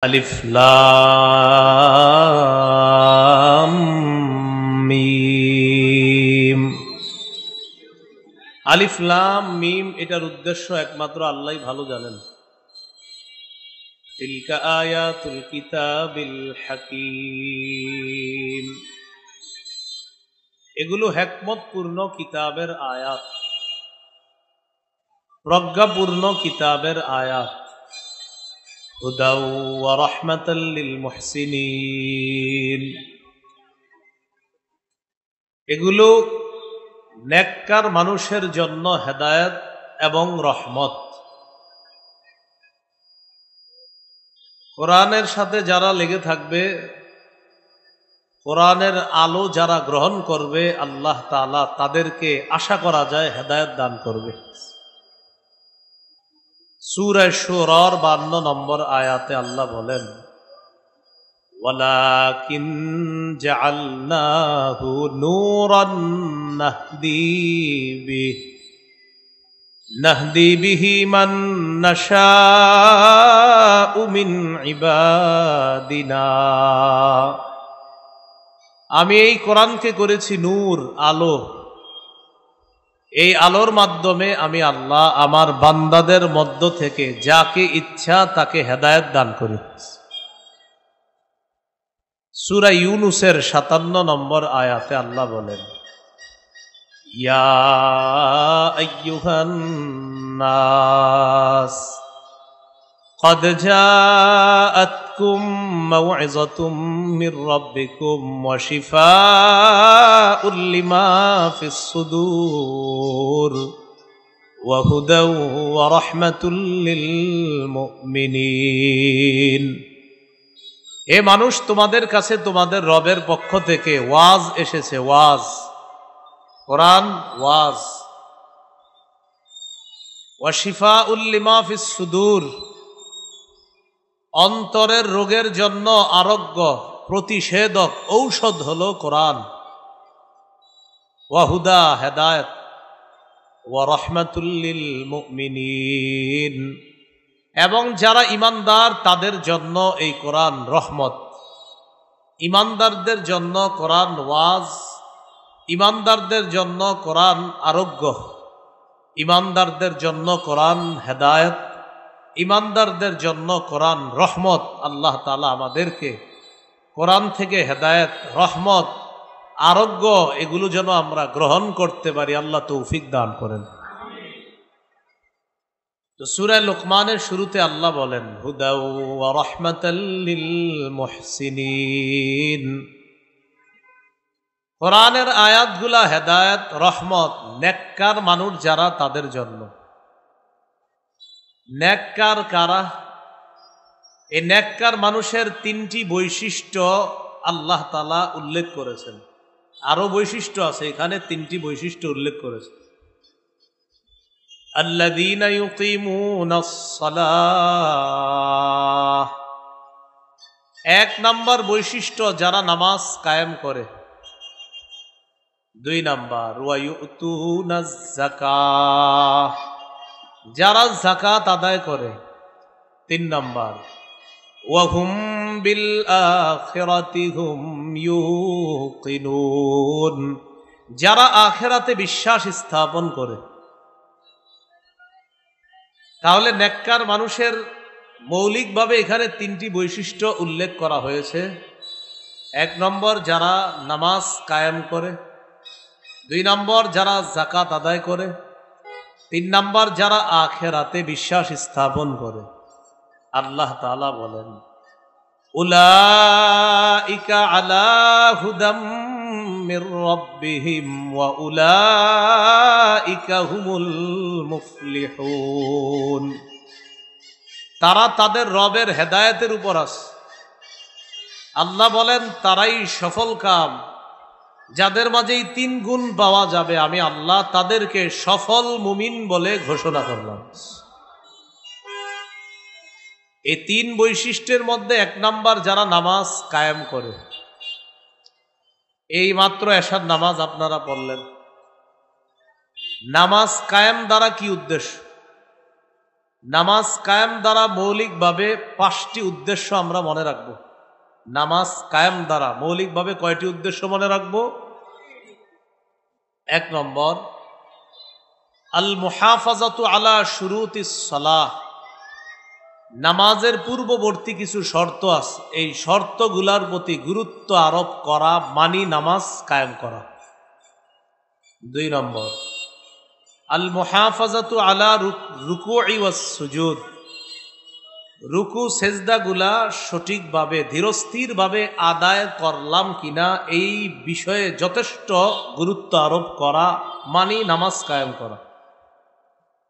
আলিফ লাম মিম। আলিফ লাম মিম এটার উদ্দেশ্য একমাত্র আল্লাহই ভালো জানেন। তিলকা আয়াতুল কিতাবিল হাকীম, এগুলো হিকমতপূর্ণ কিতাবের আয়াত, প্রজ্ঞাপূর্ণ কিতাবের আয়াত। হুদাও ওয়া রাহমাতাল লিল মুহসিনিন, এগুলো নেককার মানুষের জন্য হেদায়েত এবং রহমত। কোরআনের সাথে যারা লেগে থাকবে, কোরআনের আলো যারা গ্রহণ করবে, আল্লাহ তাআলা তাদেরকে আশা করা যায় হেদায়েত দান করবে। সূরা শুরার 52 নম্বর আয়াতে আল্লাহ বলেন, ওয়ালাকিন জাআলনাহু নূরান নাহদি বিহি মান নাশাউ মিন ইবাদিনা। আমি এই কোরআনকে করেছি নূর, আলো। এই আলোর মাধ্যমে আমি আল্লাহ আমার বান্দাদের মধ্য থেকে যাকে ইচ্ছা তাকে হেদায়েত দান করি। সূরা ইউনূসের 57 নম্বর আয়াতে আল্লাহ বলেন, ইয়া আইয়ুহান নাস قد جاءتكم موعظة من ربكم وشفاء لما في الصدور وهدى ورحمة للمؤمنين। এ মানুষ, তোমাদের কাছে তোমাদের রবের পক্ষ থেকে ওয়াজ এসেছে। ওয়াজ, কোরআন ওয়াজ। ওয়া শিফাউল লিমা ফিস সুদূর, অন্তরের রোগের জন্য আরোগ্য, প্রতিষেধক, ঔষধ হলো কোরআন। ওয়া হুদা, হেদায়েত। ওয়া রাহমাতুল লিল মুমিনিন, এবং যারা ঈমানদার তাদের জন্য এই কোরআন রহমত। ঈমানদারদের জন্য কোরআন ওয়াজ, ঈমানদারদের জন্য কোরআন আরোগ্য, ঈমানদারদের জন্য কোরআন হেদায়েত, ঈমানদারদের জন্য কোরআন রহমত। আল্লাহ তাআলা আমাদেরকে কোরআন থেকে হেদায়েত, রহমত, আরোগ্য এগুলো যেন আমরা গ্রহণ করতে পারি, আল্লাহ তৌফিক দান করেন। তো সূরা লুকমানের শুরুতে আল্লাহ বলেন, হুদাও ওয়া রাহমাতাল লিল মুহসিনিন। কোরআনের আয়াতগুলা হেদায়েত, রহমত, নেককার মানুষ যারা তাদের জন্য। নেককার কারা? এই নেককার মানুষের 3টি বৈশিষ্ট্য আল্লাহ তাআলা উল্লেখ করেছেন। আরো বৈশিষ্ট্য আছে, এখানে 3টি বৈশিষ্ট্য উল্লেখ করেছেন। আল্লাযীনা ইউকিমুনাস সালাহ, 1 নাম্বার বৈশিষ্ট্য যারা নামাজ কায়েম করে। 2 নাম্বার ওয়া ইউতুনাজ যাকাত, যারা যাকাত আদায় করে। 3 নাম্বার ওয়া হুম বিল আখিরাতি হুম ইউকিনুন, যারা আখিরাতে বিশ্বাস স্থাপন করে। তাহলে নেককার মানুষের মৌলিকভাবে এখানে 3টি বৈশিষ্ট্য উল্লেখ করা হয়েছে। 1 নম্বর যারা নামাজ কায়েম করে, 2 নম্বর যারা যাকাত আদায় করে, 3 নম্বর যারা আখিরাতে বিশ্বাস স্থাপন করে। আল্লাহ তাআলা বলেন, উলাইকা আলা হুদাম মির রাব্বিহিম ওয়া উলাইকা হুমুল মুফলিহুন, তারা তাদের রবের হেদায়েতের উপর আছে। আল্লাহ বলেন তারাই সফল কাম, যাদের মাঝেই 3 গুণ পাওয়া যাবে, আমি আল্লাহ তাদেরকে সফল মুমিন বলে ঘোষণা করলাম। এই 3 বৈশিষ্ট্যের মধ্যে 1 নাম্বার যারা নামাজ কায়েম করে। এই মাত্র এশার নামাজ আপনারা পড়লেন। নামাজ কায়েম দ্বারা কি উদ্দেশ্য? নামাজ কায়েম দ্বারা মৌলিকভাবে 5টি উদ্দেশ্য আমরা মনে রাখব। নামাজ কায়েম দ্বারা মৌলিকভাবে কয়টি উদ্দেশ্য মনে রাখব? 1 নম্বর, আল মুহাফাজাতু আলা শুরুতিস সালাহ, নামাজের পূর্ববর্তী কিছু শর্ত আছে, এই শর্তগুলার প্রতি গুরুত্ব আরোপ করা, মানি নামাজ কায়েম করা। 2 নম্বর, আল মুহাফাজাতু আলা রুকুই ওয়াস সুজুদ, রুকু সেজদাগুলা সঠিকভাবে ধীরস্থিরভাবে আদায় করলাম কিনা এই বিষয়ে যথেষ্ট গুরুত্ব আরোপ করা, মানি নামাজ কায়েম করা।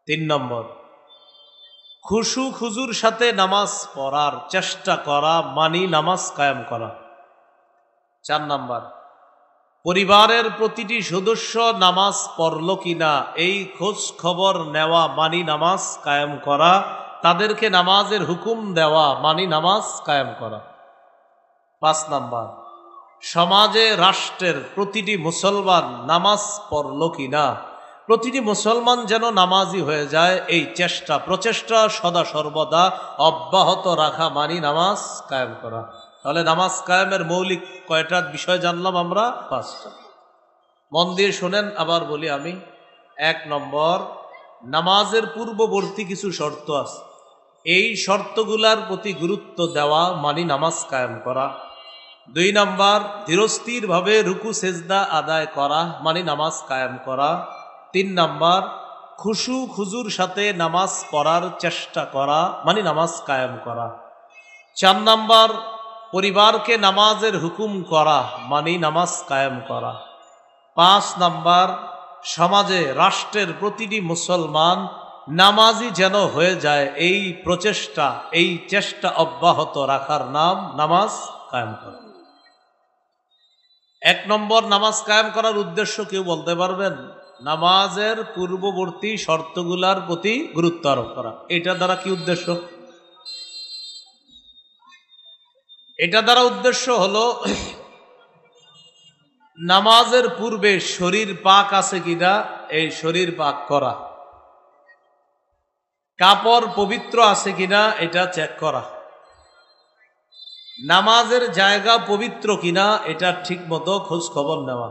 3 নম্বর, খুশু খুজুর সাথে নামাজ পড়ার চেষ্টা করা, মানি নামাজ কায়েম করা। 4 নম্বর, পরিবারের প্রতিটি সদস্য নামাজ পড়ল কিনা এই খোঁজ খবর নেওয়া, মানি নামাজ কায়েম করা, তাদেরকে নামাজের হুকুম দেওয়া, মানি নামাজ কায়েম করা। 5 নম্বর, সমাজে রাষ্ট্রের প্রতিটি মুসলমান নামাজ পড়ল কিনা, প্রতিটি মুসলমান যেন নামাজি হয়ে যায় এই চেষ্টা প্রচেষ্টা সদা সর্বদা অব্যাহত রাখা, মানি নামাজ কায়েম করা। তাহলে নামাজ কায়েমের মৌলিক কয়টা বিষয় জানলাম আমরা? 5টা। মন দিয়ে শোনেন, আবার বলি আমি। 1 নম্বর, নামাজের পূর্ববর্তী কিছু শর্ত আছে, এই শর্তগুলার প্রতি গুরুত্ব দেওয়া, মানি নামাজ কায়েম করা। 2 নম্বর, ধীরস্থিরভাবে রুকু সেজদা আদায় করা, মানি নামাজ কায়েম করা। 3 নম্বর, খুশু খুজুর সাথে নামাজ পড়ার চেষ্টা করা, মানি নামাজ কায়েম করা। 4 নম্বর, পরিবারকে নামাজের হুকুম করা, মানি নামাজ কায়েম করা। 5 নম্বর, সমাজে রাষ্ট্রের প্রতিটি মুসলমান নামাজি যেন হয়ে যায় এই প্রচেষ্টা এই চেষ্টা অব্যাহত রাখার নাম নামাজ কায়েম করা। 1 নম্বর, নামাজ কায়েম করার উদ্দেশ্য কেউ বলতে পারবেন? নামাজের পূর্ববর্তী শর্তগুলার প্রতি গুরুত্ব আরোপ করা। এটা দ্বারা কি উদ্দেশ্য? এটা দ্বারা উদ্দেশ্য হলো নামাজের পূর্বে শরীর পাক আছে কিনা এই শরীর পাক করা, কাপড় পবিত্র আছে কিনা এটা চেক করা, নামাজের জায়গা পবিত্র কিনা এটা ঠিক মতো খোঁজ খবর নেওয়া,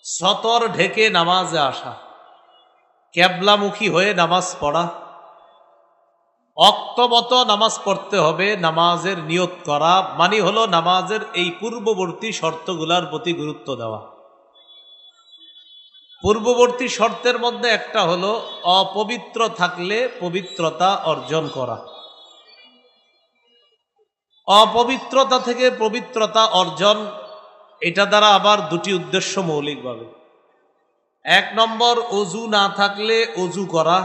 সতর ঢেকে নামাজে আসা, কেবলামুখী হয়ে নামাজ পড়া, অক্তমত নামাজ পড়তে হবে, নামাজের নিয়ত করা, মানে হলো নামাজের এই পূর্ববর্তী শর্তগুলার প্রতি গুরুত্ব দেওয়া। পূর্ববর্তী শর্তের মধ্যে একটা হলো অপবিত্র থাকলে পবিত্রতা অর্জন করা। অপবিত্রতা থেকে পবিত্রতা অর্জন, এটা দ্বারা আবার 2টি উদ্দেশ্য মৌলিকভাবে। 1 নম্বর, অজু না থাকলে অজু করা।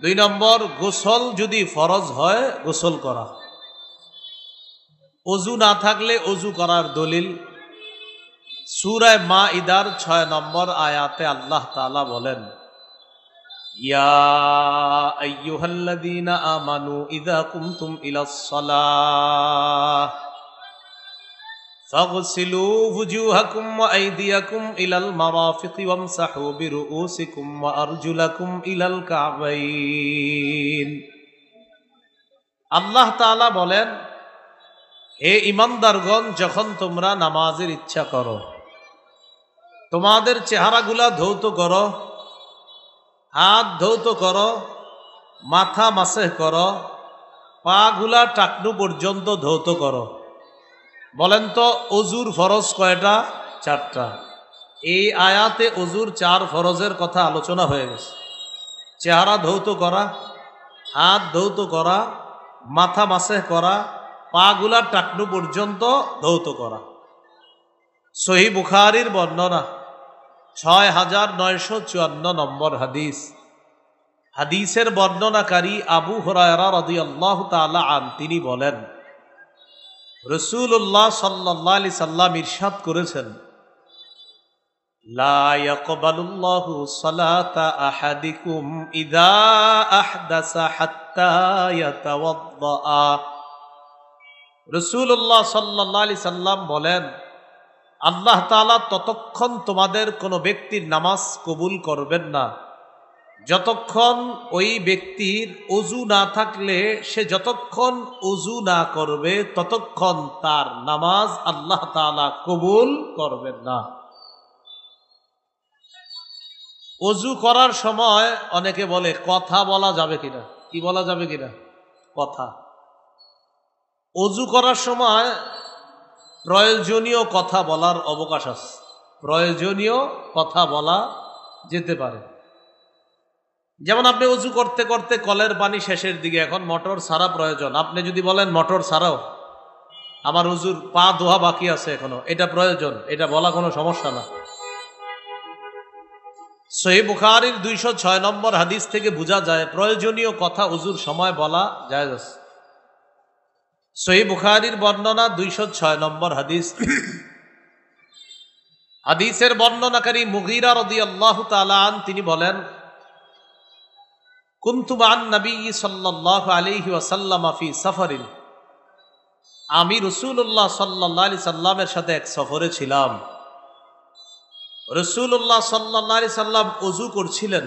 2 নম্বর, গোসল যদি ফরজ হয় গোসল করা। অজু না থাকলে অজু করার দলিল সূরা মাইদার 6 নম্বর আয়াতে আল্লাহ তাআলা বলেন, ইয়া আইয়ুহাল্লাযীনা আমানু ইযা কুমতুম ইলাস সালাহ ফাগসিলু ওয়ুজুহাকুম ওয়া আইদিয়াকুম ইলাল মারাফিকি ওয়ামসাহু বিরুউসিকুম ওয়া আরজুলাকুম ইলাল কাবাইন। আল্লাহ তাআলা বলেন, হে ঈমানদারগণ, যখন তোমরা নামাজের ইচ্ছা করো তোমাদের চেহারাগুলা ধৌত করো, হাত ধৌত করো, মাথা মাসেহ করো, পাগুলা টাকনু পর্যন্ত ধৌত করো। বলেন তো অজুর ফরজ কয়টা? 4টা। এই আয়াতে অজুর 4 ফরজের কথা আলোচনা হয়ে গেছে। চেহারা ধৌত করা, হাত ধৌত করা, মাথা মাসেহ করা, পাগুলা টাকনু পর্যন্ত ধৌত করা। সহিহ বুখারীর বর্ণনা 6954 নম্বর হাদিস। হাদিসের বর্ণনাকারী আবু হুরায়রা রাদিয়াল্লাহু তাআলা আন, তিনি বলেন, রাসূলুল্লাহ সাল্লাল্লাহু আলাইহি সাল্লাম ইরশাদ করেছেন, লা ইয়াকবালুল্লাহু সালাতা আহাদিকুম ইযা আহদাসা হাত্তা ইয়াতাওয়াদ্দা। রাসূলুল্লাহ সাল্লাল্লাহু আলাইহি সাল্লাম বলেন, আল্লাহ তাআলা ততক্ষণ তোমাদের কোনো ব্যক্তির নামাজ কবুল করবেন না যতক্ষণ ওই ব্যক্তির অজু না থাকলে সে যতক্ষণ অজু না করবে ততক্ষণ তার নামাজ আল্লাহ তাআলা কবুল করবেন না। অজু করার সময় অনেকে বলে কথা বলা যাবে কিনা, কি বলা যাবে কিনা, কথা। অজু করার সময় প্রয়োজনীয় কথা বলার অবকাশ আছে, প্রয়োজনীয় কথা বলা যেতে পারে। যেমন আপনি অজু করতে করতে কলের পানি শেষের দিকে, এখন মোটর ছাড়া প্রয়োজন, আপনি যদি বলেন মোটর ছাড়াও আমার অজুর পা ধোয়া বাকি আছে এখনো, এটা প্রয়োজন, এটা বলা কোনো সমস্যা না। সহিহ বুখারীর 206 নম্বর হাদিস থেকে বোঝা যায় প্রয়োজনীয় কথা অজুর সময় বলা জায়েজ আছে। সহিহ বুখারীর বর্ণনা 206 নম্বর হাদিস। হাদিসের বর্ণনাকারী মুগীরা রাদিয়াল্লাহু তাআলা আন তিনি বলেন, কুনতু মা'আন নবী সাল্লাল্লাহু আলাইহি ওয়াসাল্লাম ফি সাফারিন, আমি রাসূলুল্লাহ সাল্লাল্লাহু আলাইহি সাল্লামের সাথে এক সফরে ছিলাম। রাসূলুল্লাহ সাল্লাল্লাহু আলাইহি সাল্লাম ওযু করছিলেন।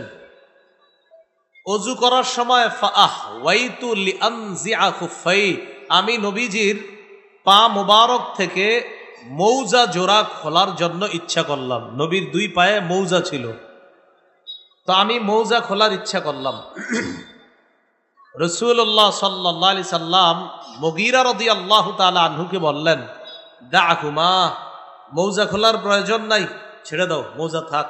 ওযু করার সময় ফাআহওয়াইতু লিআনজিআ খুফাই, আমি নবীজির পা মুবারক থেকে মৌজা জোড়া খোলার জন্য ইচ্ছা করলাম। নবীর দুই পায়ে মৌজা ছিল, তো আমি মৌজা খোলার ইচ্ছা করলাম। রাসূলুল্লাহ সাল্লাল্লাহু আলাইহি সাল্লাম মুগীরা রাদিয়াল্লাহু তাআলা আনহুকে বললেন, দাহুমা, মৌজা খোলার প্রয়োজন নাই, ছেড়ে দাও, মৌজা থাক।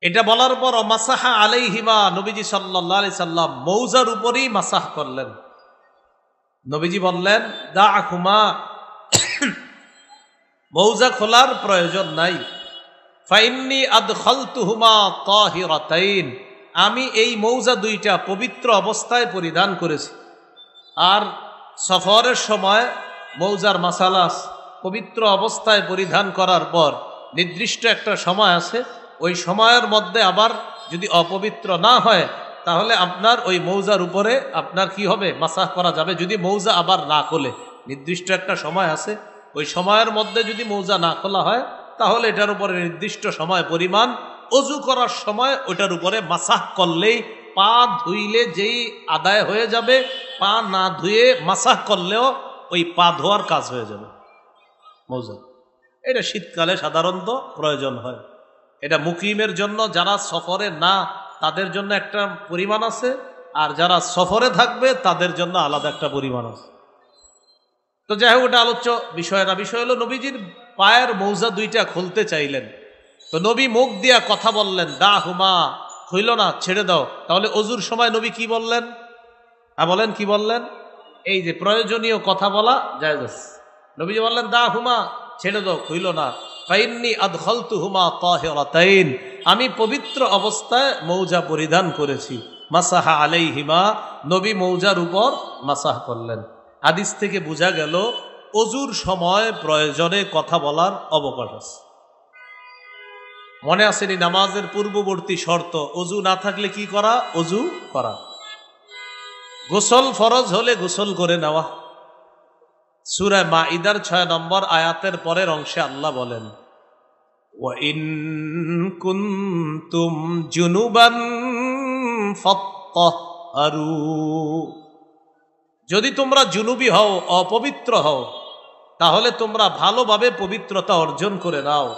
এটা বলার পর মাসাহা আলাইহিমা, নবীজি সাল্লাল্লাহু আলাইহি সাল্লাম মৌজার উপরেই মাসাহ করলেন। নবীজি বললেন, দাহুমা, মৌজা খোলার প্রয়োজন নাই। ফাইন্নী আদখালতুহুমা তাহিরাতাইন, আমি এই মৌজা দুইটা পবিত্র অবস্থায় পরিধান করেছি। আর সফরের সময় মৌজার মাসালা পবিত্র অবস্থায় পরিধান করার পর নির্দিষ্ট একটা সময় আছে, ওই সময়ের মধ্যে আবার যদি অপবিত্র না হয় তাহলে আপনার ওই মৌজার উপরে আপনার কি হবে, মাসাহ করা যাবে। যদি মৌজা আবার না খোলে, নির্দিষ্ট একটা সময় আছে, ওই সময়ের মধ্যে যদি মৌজা না খোলা হয় তাহলে এটার উপরে নির্দিষ্ট সময় পরিমাণ অজু করার সময় ওটার উপরে মাসাহ করলেই, পা ধুইলে যেই আদায় হয়ে যাবে, পা না ধুয়ে মাসাহ করলেও ওই পা ধোয়ার কাজ হয়ে যাবে মৌজা। এটা শীতকালে সাধারণত প্রয়োজন হয়। এটা মুকিমের জন্য, যারা সফরে না তাদের জন্য একটা পরিমাণ আছে, আর যারা সফরে থাকবে তাদের জন্য আলাদা একটা পরিমাণ আছে। তো যাই হোক, ওটা আলোচ্য বিষয় না। বিষয় হলো নবীজির পায়ের মৌজা দুইটা খুলতে চাইলেন, তো নবী মুখ দিয়া কথা বললেন, দা হুমা, হইল না, ছেড়ে দাও। তাহলে অজুর সময় নবী কি বললেন? বলেন কি বললেন? এই যে প্রয়োজনীয় কথা বলা জায়েজ আছে। নবীজি বললেন, দা হুমা, ছেড়ে দাও, হইল না। ফাইন্নী আদখালতুহুমা তাহিরাতাইন, আমি পবিত্র অবস্থায় মৌজা পরিধান করেছি। মাসাহা আলাইহিমা, নবী মৌজার উপর মাসাহ করলেন। হাদিস থেকে বোঝা গেল অজুর সময় প্রয়োজনে কথা বলার অবকাশ আছে। মনে আসেনি নামাজের পূর্ববর্তী শর্ত, অজু না থাকলে কি করা? অজু করা। গোসল ফরজ হলে গোসল করে নেওয়া। সূরা মাইদার 6 নম্বর আয়াতের পরের অংশে আল্লাহ বলেন, ওয়া ইন কুনতুম জুনুবান ফাত্তাহহারু, যদি তোমরা জুনুবি হও, অপবিত্র হও, তাহলে তোমরা ভালোভাবে পবিত্রতা অর্জন করে নাও।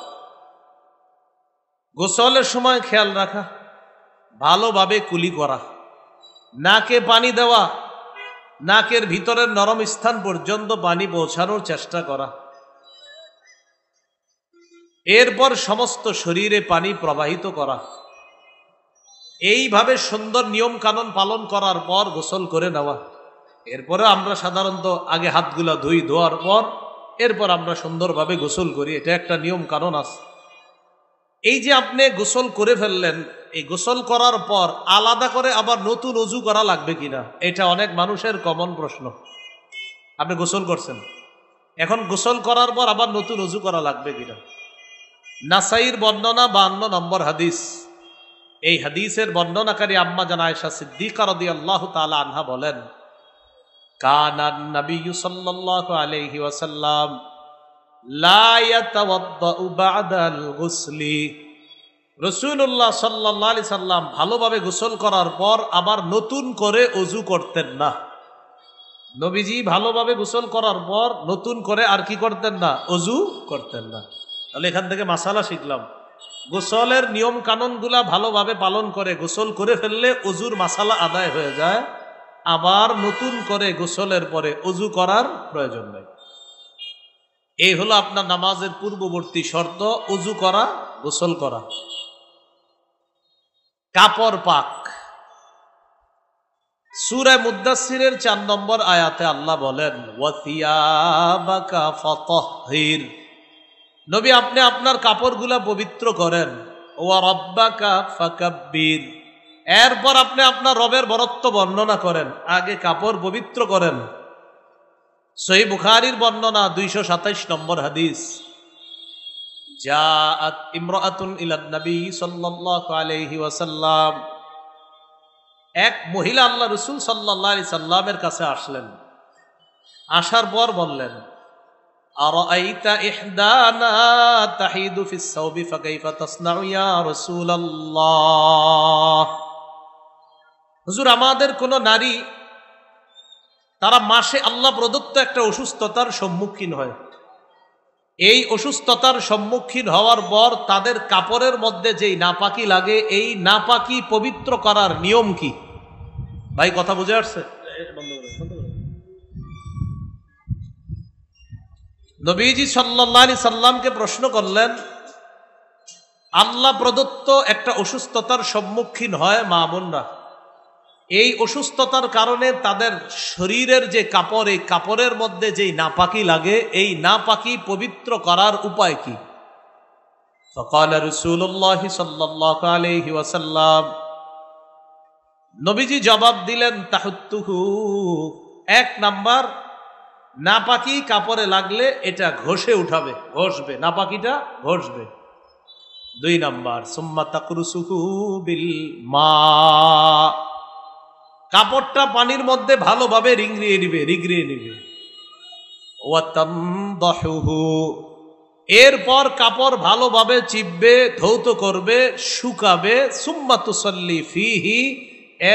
গোসলের সময় খেয়াল রাখা, ভালোভাবে কুলি করা, নাকে পানি দেওয়া, নাকের ভিতরের নরম স্থান পর্যন্ত পানি পৌঁছানোর চেষ্টা করা, এরপর সমস্ত শরীরে পানি প্রবাহিত করা। এইভাবে সুন্দর নিয়ম কানুন পালন করার পর গোসল করে নেওয়া। এরপরে আমরা সাধারণত আগে হাতগুলা ধুই, ধোয়ার পর এরপর আমরা সুন্দরভাবে গোসল করি, এটা একটা নিয়ম কানুন আছে। এই যে আপনি গোসল করে ফেললেন, এই গোসল করার পর আলাদা করে আবার নতুন অজু করা লাগবে কিনা, এটা অনেক মানুষের কমন প্রশ্ন। আপনি গোসল করছেন, এখন গোসল করার পর আবার নতুন অজু করা লাগবে কিনা? নাসাইর বর্ণনা 52 নম্বর হাদিস। এই হাদিসের বর্ণনাকারী আম্মা জান আয়েশা সিদ্দিকা রাদিয়াল্লাহু তাআলা আনহা বলেন, কানান নবিয়্যু সাল্লাল্লাহু আলাইহি ওয়াসাল্লাম লা ইয়াতাওয়াদ্দাউ বা'দাল গুসলি, রাসূলুল্লাহ সাল্লাল্লাহু আলাইহি সাল্লাম ভালোভাবে গোসল করার পর আবার নতুন করে ওযু করতেন না। নবীজি ভালোভাবে গোসল করার পর নতুন করে আর কি করতেন না? ওযু করতেন না। তাহলে এখান থেকে মাসালা শিখলাম, গোসলের নিয়ম কানুনগুলা ভালোভাবে পালন করে গোসল করে ফেললে ওযুর মাসালা আদায় হয়ে যায়, আবার নতুন করে গোসলের পরে ওযু করার প্রয়োজন নেই। এই হলো আপনার নামাজের পূর্ববর্তী শর্ত, ওযু করা, গোসল করা। কাপড় পাক। সূরা মুদ্দাসসিরের ৪ নম্বর আয়াতে আল্লাহ বলেন, ওয়াথিয়াবাকা ফাতাহহির, নবী আপনি আপনার কাপড়গুলা পবিত্র করেন। ওয়া রাব্বাকা ফাকাব্বির, এরপর আপনি আপনার রবের বরত্ব বর্ণনা করেন, আগে কাপড় পবিত্র করেন। সহিহ বুখারীর বর্ণনা ২২৭ নম্বর হাদিস, জাআত ইমরাআতুন ইলান নবী সাল্লাল্লাহু আলাইহি ওয়াসাল্লাম, এক মহিলা আল্লাহ রাসূল সাল্লাল্লাহু আলাইহি সাল্লামের কাছে আসলেন। আসার পর বললেন, আরাআইতা ইহদানা তাহিদু ফিস সাওবি ফাকাইফা তাসনাউ ইয়া রাসূলুল্লাহ, হুজুর আমাদের কোন নারী তারা মাসে আল্লাহ প্রদত্ত একটা অসুস্থতার সম্মুখীন হয়, এই অসুস্থতার সম্মুখীন হওয়ার পর তাদের কাপড়ের মধ্যে যেই নাপাকি লাগে, এই নাপাকি পবিত্র করার নিয়ম কি? ভাই কথা বুঝে আসছে? নবীজি সাল্লাল্লাহু আলাইহি সাল্লামকে প্রশ্ন করলেন, আল্লাহ প্রদত্ত একটা অসুস্থতার সম্মুখীন হয় মা বোনরা, এই অসুস্থতার কারণে তাদের শরীরের যে কাপড়, এই কাপড়ের মধ্যে যেই নাপাকি লাগে, এই নাপাকি পবিত্র করার উপায় কি? ফাকাল রাসূলুল্লাহ সাল্লাল্লাহু আলাইহি ওয়াসাল্লাম, নবীজি জবাব দিলেন, তাহুত্তুহু, ১ নাম্বার, নাপাকি কাপড়ে লাগলে এটা ঘষে উঠাবে, ঘষবে, নাপাকিটা ঘষবে। ২ নাম্বার, সুম্মা তাকরুসুহু বিল মা, কাপড়টা পানির মধ্যে ভালোভাবে রিংড়িয়ে নিবে। ওয়াতামদাহুহু, এরপর কাপড় ভালোভাবে চিপবে, ধৌত করবে, শুকাবে। সুম্মা তুসাল্লি ফিহি,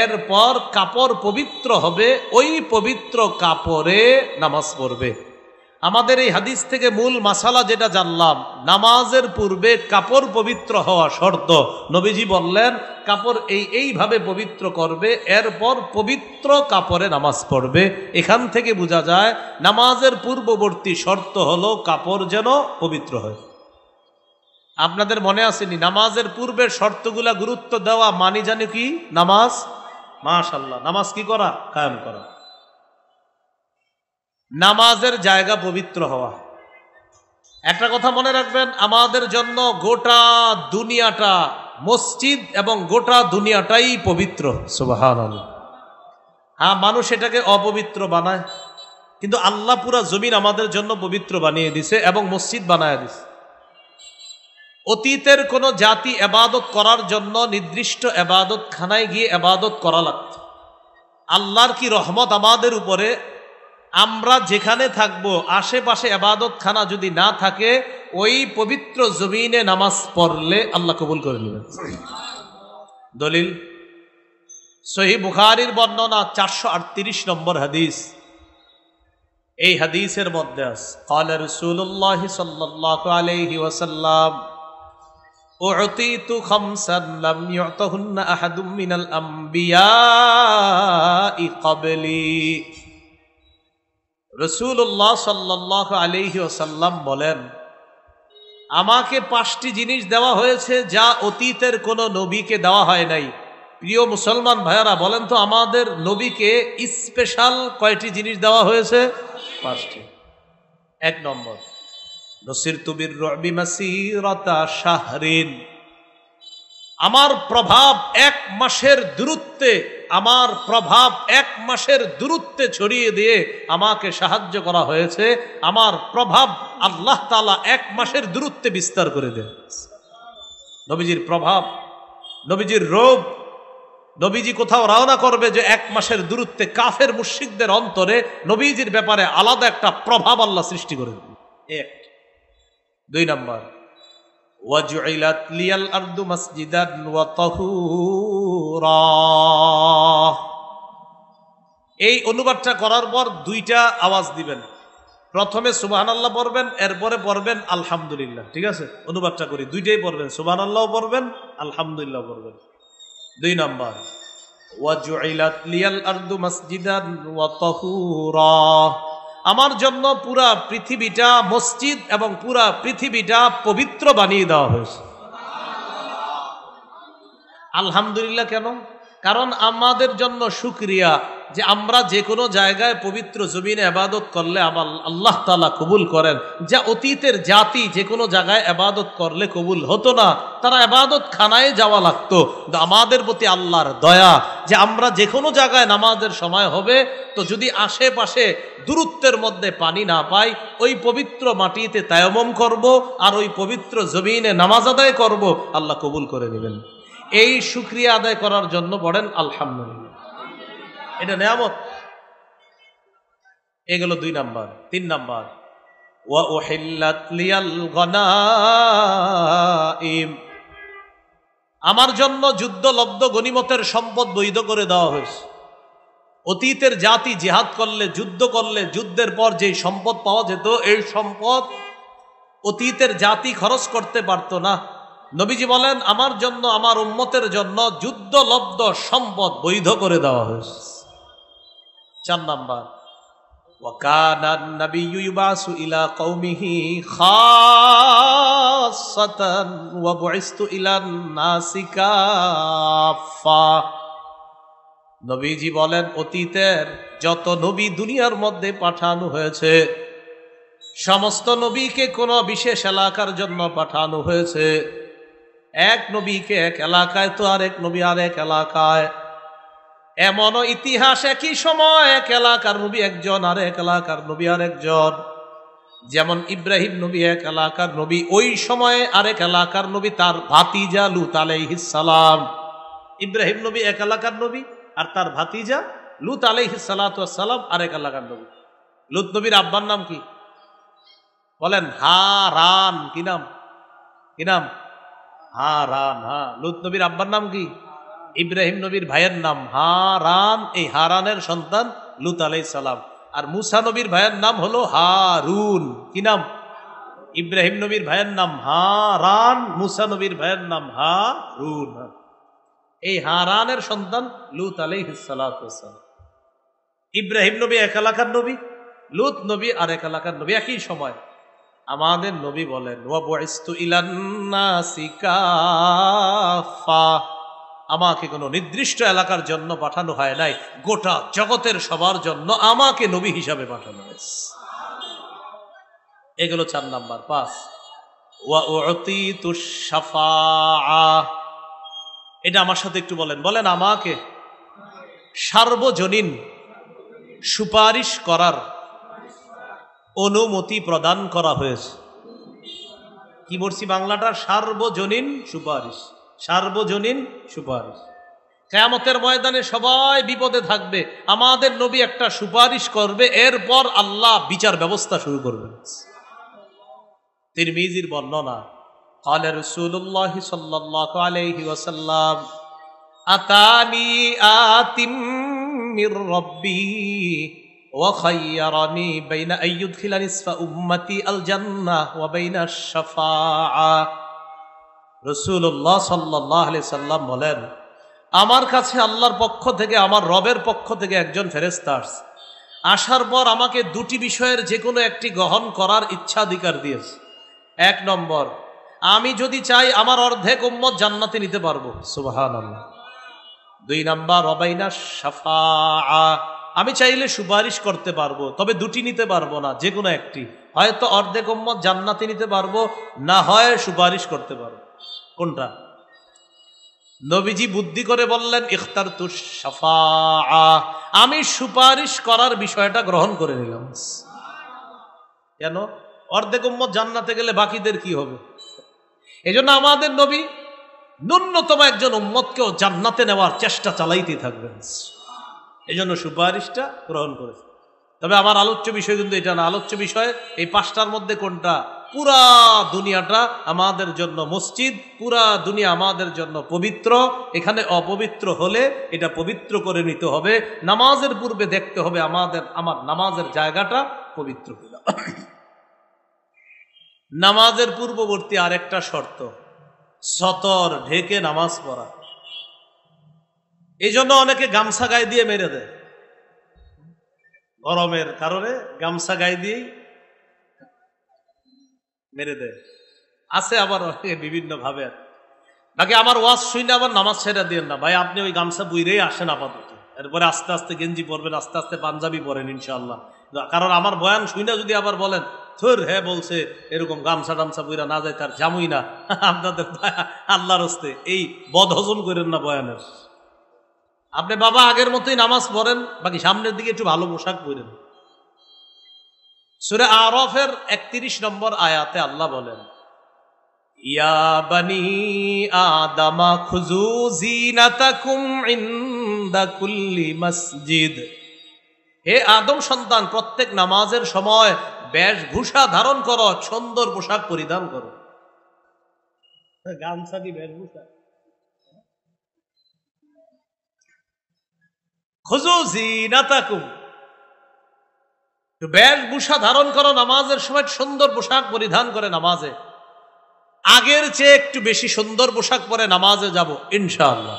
এরপর কাপড় পবিত্র হবে, ওই পবিত্র কাপড়ে নামাজ পড়বে। আমাদের এই হাদিস থেকে মূল মাসালা যেটা জানলাম, নামাজের পূর্বে কাপড় পবিত্র হওয়া শর্ত। নবীজি বললেন কাপড় এইভাবে পবিত্র করবে, এরপর পবিত্র কাপড়ে নামাজ পড়বে। এখান থেকে বোঝা যায় নামাজের পূর্ববর্তী শর্ত হলো কাপড় যেন পবিত্র হয়। আপনাদের মনে আসেনি নামাজের পূর্বের শর্তগুলা গুরুত্ব দেওয়া মানি জানি কি? নামাজ, মাশাআল্লাহ, নামাজ কি করা? কায়েম করা। নামাজের জায়গা পবিত্র হওয়া। একটা কথা মনে রাখবেন, আমাদের জন্য গোটা দুনিয়াটা মসজিদ এবং গোটা দুনিয়াটাই পবিত্র। সুবহানাল্লাহ। হ্যাঁ, মানুষ এটাকে অপবিত্র বানায়, কিন্তু আল্লাহ পুরা জমিন আমাদের জন্য পবিত্র বানিয়ে দিছে এবং মসজিদ বানায় দিছে। অতীতের কোন জাতি ইবাদত করার জন্য নির্দিষ্ট ইবাদত খানায় গিয়ে ইবাদত করা লাগত। আল্লাহর কি রহমত আমাদের উপরে, আমরা যেখানে থাকব আশেপাশে ইবাদত খানা যদি না থাকে, ওই পবিত্র জমিনে নামাজ পড়লে আল্লাহ কবুল করে নেবেন। দলিল সহিহ বুখারীর বর্ণনা ৪৩৮ নম্বর হাদিস। এই হাদিসের মধ্যে আছে, ক্বালা রাসূলুল্লাহ সাল্লাল্লাহু আলাইহি ওয়াসাল্লাম, উ'তিতু খামসান লাম ইউ'তাহুন্না আহাদুম মিনাল আমবিয়াই ক্বাবলি। রাসূলুল্লাহ সাল্লাল্লাহু আলাইহি ওয়াসাল্লাম বলেন, আমাকে ৫টি জিনিস দেওয়া হয়েছে যা অতীতের কোন নবীকে দেওয়া হয় নাই। প্রিয় মুসলমান ভাইয়ারা, বলেন তো আমাদের নবীকে স্পেশাল কয়টি জিনিস দেওয়া হয়েছে? ৫টি। ১ নম্বর, নসিরতু বির-রু'বি মাসিরাতা শাহরিন, আমার প্রভাব ১ মাসের দূরত্বে, আমার প্রভাব ১ মাসের দূরত্বে ছড়িয়ে দিয়ে আমাকে সাহায্য করা হয়েছে। আমার প্রভাব আল্লাহ তাআলা ১ মাসের দূরত্বে বিস্তার করে দেন। নবীজির প্রভাব, নবীজির রূপ, নবীজি কোথাও রওনা করবে যে ১ মাসের দূরত্বে কাফের মুশরিকদের অন্তরে নবীজির ব্যাপারে আলাদা একটা প্রভাব আল্লাহ সৃষ্টি করে দেন। ১। ২ নম্বর, ওয়াজুইলাত লিয়াল আরদু মাসজিদান ওয়া তাহুরা। এই অনুবাদটা করার পর দুইটা আওয়াজ দিবেন। প্রথমে সুবহানাল্লাহ পড়বেন, এরপরে পড়বেন আলহামদুলিল্লাহ। ঠিক আছে, অনুবাদটা করি, দুইটাই পড়বেন, সুবহানাল্লাহ পড়বেন, আলহামদুলিল্লাহ পড়বেন। 2 নাম্বার, ওয়াজুইলাত লিয়াল আরদু মাসজিদান ওয়া তাহুরা। আমার জন্য পুরা পৃথিবীটা মসজিদ এবং পুরা পৃথিবীটা পবিত্র বানিয়ে দেওয়া হয়েছে। আলহামদুলিল্লাহ কেন? কারণ আমাদের জন্য শুকরিয়া যে আমরা যে কোনো জায়গায় পবিত্র জমিনে ইবাদত করলে আল্লাহ তাআলা কবুল করেন। যা অতীতের জাতি যে কোনো জায়গায় ইবাদত করলে কবুল হতো না, তারা ইবাদত খানায় যাওয়া লাগতো। আমাদের প্রতি আল্লাহর দয়া যে আমরা যে কোনো জায়গায় নামাজের সময় হবে, তো যদি আশেপাশে দূরত্বের মধ্যে পানি না পাই, ওই পবিত্র মাটিতে তায়াম্মুম করব আর ওই পবিত্র জমিনে নামাজ আদায় করব, আল্লাহ কবুল করে নেবেন। এই শুকরিয়া আদায় করার জন্য পড়েন আলহামদুলিল্লাহ, এটা নিয়ামত। এগুলো 2 নাম্বার। 3 নাম্বার, ওয়া উহিল্লাত লিয়াল গনাইম। আমার জন্য যুদ্ধলব্ধ গনিমতের সম্পদ বৈধ করে দেওয়া হয়েছে। অতীতের জাতি জিহাদ করলে, যুদ্ধ করলে, যুদ্ধের পর যে সম্পদ পাওয়া যেত, এই সম্পদ অতীতের জাতি খরচ করতে পারতো না। নবীজি বলেন আমার জন্য, আমার উম্মতের জন্য যুদ্ধলব্ধ সম্পদ বৈধ করে দেওয়া হয়েছে। 4 নাম্বার, ওয়াকানা নাবিয়্যু ইউবাসু ইলা কওমিহি খাসসাতান ওয়া বুইসতু ইলান নাসি কাফা। নবীজি বলেন অতীতের যত নবী দুনিয়ার মধ্যে পাঠানো হয়েছে, সমস্ত নবীকে কোনো বিশেষ এলাকার জন্য পাঠানো হয়েছে। এক নবীকে এক এলাকায়, তো আরেক নবী আরেক এলাকায়। এমনও ইতিহাস একই সময় এক এলাকার নবী একজন, আরেক এলাকার নবী আরেকজন। যেমন ইব্রাহিম নবী এক এলাকার নবী, ওই সময়ে আরেক এলাকার নবী তার ভাতিজা লূত আলাইহিস সালাম। ইব্রাহিম নবী এক এলাকার নবী আর তার ভাতিজা লূত আলাইহিস সালাতু ওয়াস সালাম আরেক এলাকার নবী। লূত নবীর আব্বার নাম কি বলেন? হারান। কি নাম? কি নাম? হারান। হ্যাঁ, লূত নবীর আব্বার নাম কি? ইব্রাহিম নবীর ভাইয়ের নাম হারান। এই হারানের সন্তান লূত আলাইহিস সালাম। আর মুসা নবীর ভাইয়ের নাম হলো হারুন। কি নাম? ইব্রাহিম নবীর ভাইয়ের নাম হারান, মুসা নবীর ভাইয়ের নাম হারুন। এই হারানের সন্তান লূত আলাইহিস সালাতু ওয়াস সালাম। ইব্রাহিম নবী এক এলাকার নবী, লূত নবী আর এক এলাকার নবী একই সময়। আমাদের নবী বলেন ওয়া বুইসতু ইলান নাসি কাফা। আমাকে কোনো নির্দিষ্ট এলাকার জন্য পাঠানো হয় নাই, গোটা জগতের সবার জন্য আমাকে নবী হিসাবে পাঠানো হয়েছে। এগুলো 4 নাম্বার। 5, ওয়া উতিতুশ শাফাআহ। এটা আমার সাথে একটু বলেন, বলেন আমাকে সার্বজনীন সুপারিশ করার অনুমতি প্রদান করা হয়েছে। কি বলছি বাংলাটা? সার্বজনীন সুপারিশ। সার্বজনীন সুপারিশ। কিয়ামতের ময়দানে সবাই বিপদে থাকবে, আমাদের নবী একটা সুপারিশ করবে, এরপর আল্লাহ বিচার ব্যবস্থা শুরু করবেন। তিরমিজির বর্ণনা, قال رسول الله صلى الله عليه وسلم أتاني آت من ربي وخيرني بين أن يدخل نصف أمتي الجنة وبين الشفاعة। রাসূলুল্লাহ সাল্লাল্লাহু আলাইহি সাল্লাম বলেন আমার কাছে আল্লাহর পক্ষ থেকে, আমার রবের পক্ষ থেকে একজন ফেরেশতা আসছে। আসার পর আমাকে 2টি বিষয়ের যে কোনো একটি গ্রহণ করার ইচ্ছাধিকার দিয়েছে। 1 নম্বর, আমি যদি চাই আমার অর্ধেক উম্মত জান্নাতে নিতে পারবো, সুবহানাল্লাহ। 2 নাম্বার, ওয়াবাইনা শাফাআ, আমি চাইলে সুপারিশ করতে পারবো, তবে 2টি নিতে পারবো না, যে কোনো একটি। হয়তো অর্ধেক উম্মত জান্নাতে নিতে পারবো, না হয় সুপারিশ করতে পারবো। কোনটা? নবীজি বুদ্ধি করে বললেন ইখতারতুশ শাফাআ, আমি সুপারিশ করার বিষয়টা গ্রহণ করে নিলাম। কেন? অর্ধেক উম্মত জান্নাতে গেলে বাকিদের কি হবে? এজন্য আমাদের নবী ন্যূনতম একজন উম্মতকেও জান্নাতে নেওয়ার চেষ্টা চালাইতেই থাকবেন। এজন্য সুপারিশটা গ্রহণ করেছে। তবে আমার আলোচ্য বিষয় কিন্তু এটা না। আলোচ্য বিষয় এই 5টার মধ্যে কোনটা? পুরা দুনিয়াটা আমাদের জন্য মসজিদ, পুরা দুনিয়া আমাদের জন্য পবিত্র। এখানে অপবিত্র হলে এটা পবিত্র করে নিতে হবে। নামাজের পূর্বে দেখতে হবে আমার নামাজের জায়গাটা পবিত্র কিনা। নামাজের পূর্ববর্তী আরেকটা শর্ত, সতর ঢেকে নামাজ পড়া। এই জন্য অনেকে গামছা গায়ে দিয়ে মেরে দেয়, গরমের কারণে গামছা গায়ে দিয়েই মেরে দেয়। আছে আবার বিভিন্ন ভাবে। বাকি আমার ওয়াজ শুনে আবার নামাজ ছেড়ে দিয়েন না ভাই, আপনি ওই গামছা বুইরেই আসেন আপাতত, এরপরে আস্তে আস্তে গেঞ্জি পরবেন, আস্তে আস্তে পাঞ্জাবি পরেন ইনশাআল্লাহ। কারণ আমার বয়ান শুনে যদি আবার বলেন থর হ্যাঁ বলছে এরকম গামছা টামছা বুইরা না যায় তার জামুই না, আপনাদের আল্লাহর হস্তে এই বদ হজম করেন না বয়ানের। আপনি বাবা আগের মতোই নামাজ পড়েন, বাকি সামনের দিকে একটু ভালো পোশাক পরেন। সূরা আরাফের 31 নম্বর আয়াতে আল্লাহ বলেন, ইয়া বানি আদামা খুযু যিনাতাকুম ইনদা কুল্লি মসজিদ। হে আদম সন্তান, প্রত্যেক নামাজের সময় বেশভূষা ধারণ করো, সুন্দর পোশাক পরিধান করো। গামছা কি বেশভূষা? খুযু যিনাতাকুম, বেশভূষা ধারণ করো নামাজের সময়, সুন্দর পোশাক পরিধান করে নামাজে। আগের চেয়ে একটু বেশি সুন্দর পোশাক পরে নামাজে যাব ইনশাআল্লাহ।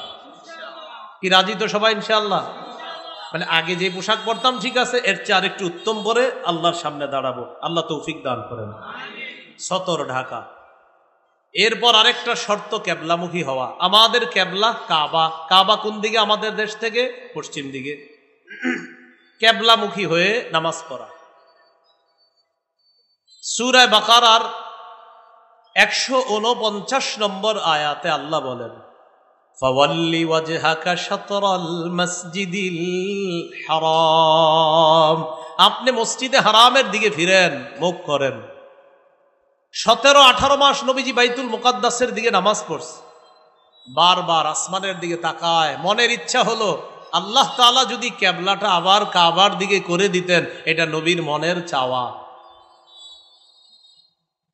কি রাজি তো সবাই ইনশাআল্লাহ? মানে আগে যে পোশাক পরতাম ঠিক আছে, এর চেয়ে আরেকটু উত্তম পরে আল্লাহর সামনে দাঁড়াবো। আল্লাহ তৌফিক দান করেন। সতর ঢাকা। এরপর আরেকটা শর্ত, কেবলামুখী হওয়া। আমাদের কেবলা কাবা। কাবা কোন দিকে আমাদের দেশ থেকে? পশ্চিম দিকে। কেবলামুখী হয়ে নামাজ পড়া। সূরা বাকারার 149 নম্বর আয়াতে আল্লাহ বলেন, ফাওয়াল্লি ওয়াজহাকা শাতরাল মাসজিদিল হারাম। আপনি মসজিদে হারামের দিকে ফিরেন, মুখ করেন। 17-18 মাস নবীজি বাইতুল মুকাদ্দাসের দিকে নামাজ পড়ছে। বারবার আসমানের দিকে তাকায়, মনের ইচ্ছা হলো আল্লাহ তাআলা যদি কেবলাটা আবার কাবার দিকে করে দিতেন। এটা নবীর মনের চাওয়া।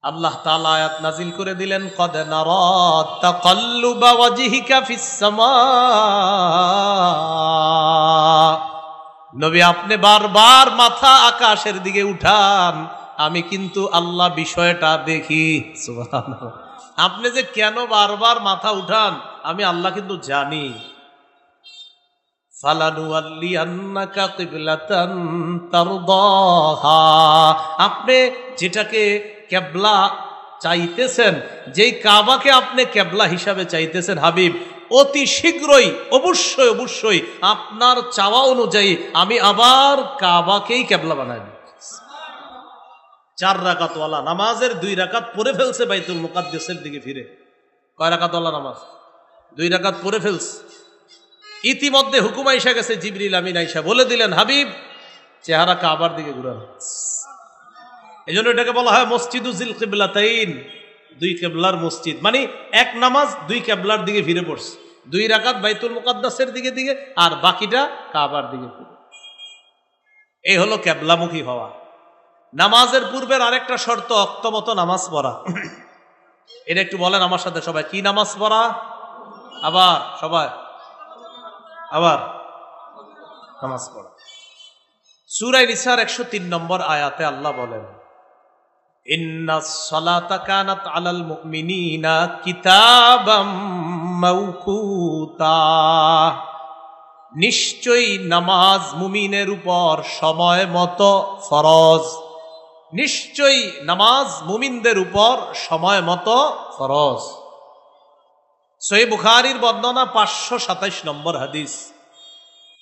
আল্লাহ তাআলা আয়াত নাজিল করে দিলেন, কদ নারা তাকাল্লুবা ওয়াজহিকা ফিস সামা। নবী আপনি বারবার মাথা আকাশের দিকে উঠান, আমি কিন্তু আল্লাহ বিষয়টা দেখি। সুবহানাল্লাহ। আপনি যে কেন বারবার মাথা উঠান আমি আল্লাহ কিন্তু জানি। ফালানুওয়াল্লিয়ান্নাকা কিবলাতান তারদাহা। আপনি যেটাকে কেবলা চাইতেছেন, যেই কাবাকে আপনি কেবলা হিসাবে চাইতেছেন হাবিব, অতি শীঘ্রই অবশ্যই অবশ্যই আপনার চাওয়া অনুযায়ী আমি আবার কাবাকেই কেবলা বানাই। 4 রাকাতওয়ালা নামাজের 2 রাকাত পড়ে ফেলছে বাইতুল মুকাদ্দাসের দিকে ফিরে। কয় রাকাতওয়ালা নামাজ? 2 রাকাত পড়ে ফেলছে। ইতিমধ্যে হুকুম আইসা গেছে, জিবরিল আমিন আইসা বলে দিলেন, হাবিব চেহারা কাবার দিকে ঘুরান। এই জন্য এটাকে বলা হয় মসজিদুল কিবলাতাইন, 2 কেবলার মসজিদ। মানে এক নামাজ 2 কেবলার দিকে ফিরে পড়ছে। 2 রাকাত বাইতুল মুকাদ্দাসের দিকে দিকে আর বাকিটা কাবার দিকে ফিরে। এই হলো কেবলামুখী হওয়া। নামাজের পূর্বের আরেকটা শর্ত, অক্তমতো নামাজ পড়া। এটা একটু বলেন আমার সাথে সবাই, কি নামাজ পড়া? আবার সবাই আবার নামাজ পড়া। সূরা নিসার 103 নম্বর আয়াতে আল্লাহ বলেন, ইন্নাস সালাতা কানাত আলাল মুমিনিনা কিতাবাম মাওকুতা। নিশ্চয়ই নামাজ মুমিনের উপর সময় মতো ফরজ। নিশ্চয়ই নামাজ মুমিনদের উপর সময় মতো ফরজ। সহিহ বুখারীর বর্ণনা 527 নম্বর হাদিস।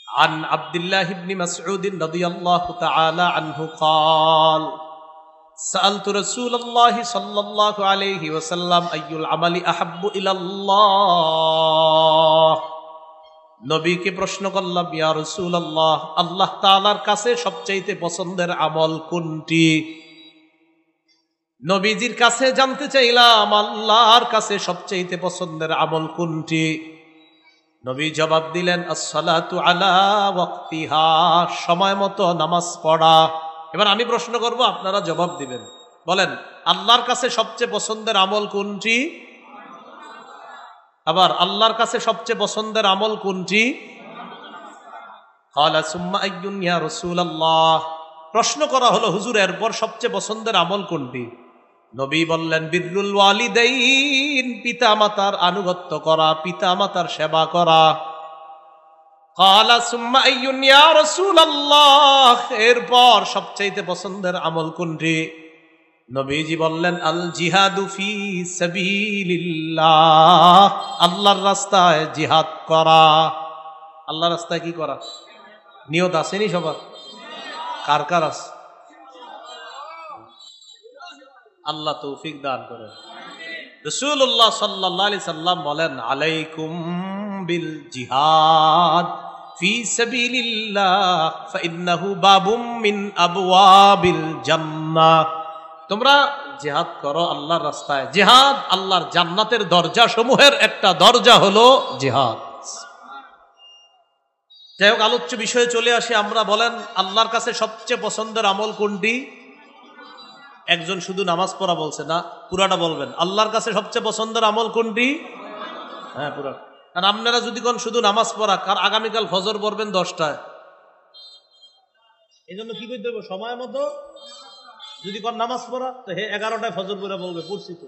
আন আব্দুল্লাহ ইবনে মাসউদ রাদিয়াল্লাহু তাআলা আনহু قال سألت رسول الله صلى الله عليه وسلم أي العمل أحب إلى الله। নবীকে প্রশ্ন করলাম, ইয়া রাসূলুল্লাহ, আল্লাহ তাআলার কাছে সবচেয়ে পছন্দের আমল কোনটি? নবীজির কাছে জানতে চাইলাম আল্লাহর কাছে সবচেয়ে পছন্দের আমল কোনটি? নবী জবাব দিলেন, আসসালাতু আলা ওয়াক্তিহা, সময় মতো নামাজ পড়া। এবার আমি প্রশ্ন করব, আপনারা জবাব দিবেন। বলেন আল্লাহর কাছে সবচেয়ে পছন্দের আমল কোনটি? আবার আল্লাহর কাছে সবচেয়ে পছন্দের আমল কোনটি? ক্বালা সুম্মা আইয়ুন ইয়া রাসূলুল্লাহ। প্রশ্ন করা হলো, হুজুর এরপর সবচেয়ে পছন্দের আমল কোনটি? নবী বললেন বিররুল ওয়ালিদাইন, পিতামাতার আনুগত্য করা, পিতামাতার সেবা করা। ক্বালা সুম্মা আইয়ুন ইয়া রাসূলুল্লাহ, এরপর সবচাইতে পছন্দের আমল কোনটি? নবীজি বললেন আল জিহাদু ফি সাবিলিল্লাহ, আল্লাহর রাস্তায় জিহাদ করা। আল্লাহর রাস্তায় কি করা? নিয়ত আসেনি সবার? কার কার আছে? আল্লাহ তৌফিক দান করেন। রাসূলুল্লাহ সাল্লাল্লাহু আলাইহি সাল্লাম বলেন আলাইকুম বিল জিহাদ ফি সাবিলিল্লাহ ফাইন্নাহু বাবুম মিন আবওয়াবিল জান্নাহ। তোমরা জিহাদ করো আল্লাহর রাস্তায়। জিহাদ আল্লাহর জান্নাতের দরজা সমূহের একটা দরজা হলো জিহাদ। যাই হোক, আলোচ্য বিষয়ে চলে আসি আমরা। বলেন আল্লাহর কাছে সবচেয়ে পছন্দের আমল কোনটি? একজন শুধু নামাজ পড়া বলছে না, পুরাটা বলবেন। আল্লাহর কাছে সবচেয়ে পছন্দের আমল কোনটি? হ্যাঁ পুরা। কারণ আপনারা যদি কোন শুধু নামাজ পড়া, কার আগামীকাল ফজর পড়বেন 10টায়, এই জন্য কি করতে হবে? সময় মতো যদি কোন নামাজ পড়া, তো হে 11টায় ফজর পড়া বলবে পড়ছি তো।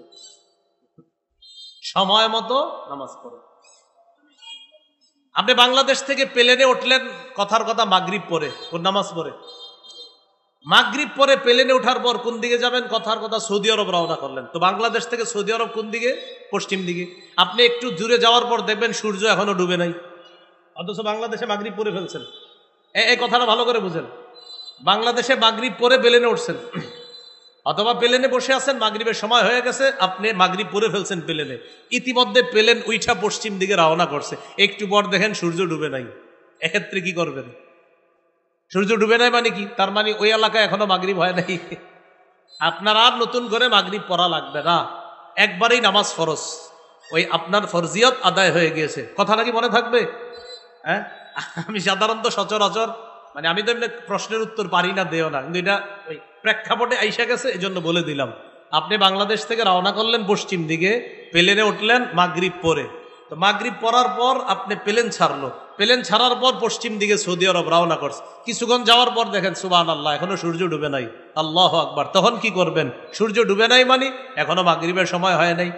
সময় মতো নামাজ পড়ো। আপনি বাংলাদেশ থেকে প্লেনে উঠলেন, কথার কথা মাগরিব পরে, কোন নামাজ পড়ে? মাগরিব পরে প্লেনে ওঠার পর কোন দিকে যাবেন? কথার কথা সৌদি আরব রওনা করলেন। তো বাংলাদেশ থেকে সৌদি আরব কোন দিকে? পশ্চিম দিকে। আপনি একটু দূরে যাওয়ার পর দেখবেন সূর্য এখনো ডুবে নাই, অথচ বাংলাদেশে মাগরিব পরে ফেলছেন। এই কথাটা ভালো করে বুঝেন। বাংলাদেশে মাগরিব পরে প্লেনে উঠছেন, অথবা প্লেনে বসে আছেন, মাগরিবের সময় হয়ে গেছে, আপনি মাগরিব পরে ফেলছেন প্লেনে। ইতিমধ্যে প্লেন উইঠা পশ্চিম দিকে রওনা করছে, একটু পর দেখেন সূর্য ডুবে নাই। এক্ষেত্রে কি করবেন? সূর্য ডুবে নাই মানে কি? তার মানে ওই এলাকায় এখনো মাগরিব হয় নাই। আপনার আর নতুন করে মাগরিব পড়া লাগবে না, একবারেই নামাজ ফরজ, ওই আপনার ফরজিয়ত আদায় হয়ে গিয়েছে। কথা নাকি মনে থাকবে? হ্যাঁ, আমি সাধারণত সচরাচর মানে আমি তো এমনি প্রশ্নের উত্তর পারি না, দেও না, কিন্তু এটা ওই প্রেক্ষাপটে আইসা গেছে, এই জন্য বলে দিলাম। আপনি বাংলাদেশ থেকে রওনা করলেন পশ্চিম দিকে, প্লেনে উঠলেন মাগরিব পরে। তো মাগরিব পড়ার পর আপনি প্লেন ছাড়লো, প্লেন ছাড়ার পর পশ্চিম দিকে সৌদি আরব রওনা করছে। কিছুক্ষণ যাওয়ার পর দেখেন সুবহানাল্লাহ, এখনো সূর্য ডুবে নাই। আল্লাহু আকবার। তখন কি করবেন? সূর্য ডুবে নাই মানে এখনো মাগরিবের সময় হয় নাই,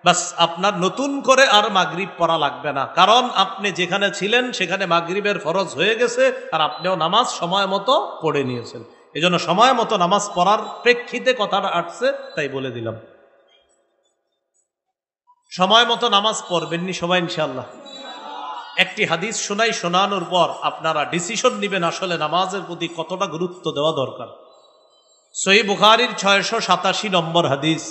বাস আপনার নতুন করে আর মাগরিব পড়া লাগবে না, কারণ আপনি যেখানে ছিলেন সেখানে মাগরিবের ফরজ হয়ে গেছে, আর আপনিও নামাজ সময় মতো পড়ে নিয়েছেন। এই জন্য সময় মতো নামাজ পড়ার প্রেক্ষিতে কথাটা আসছে, তাই বলে দিলাম। সময় মতো নামাজ পড়বেননি সবাই ইনশাআল্লাহ? একটি হাদিস শোনাই, শোনানোর পর আপনারা ডিসিশন নেবেন আসলে নামাজের প্রতি কতটা গুরুত্ব দেওয়া দরকার। সহিহ বুখারীর 687 নম্বর হাদিস।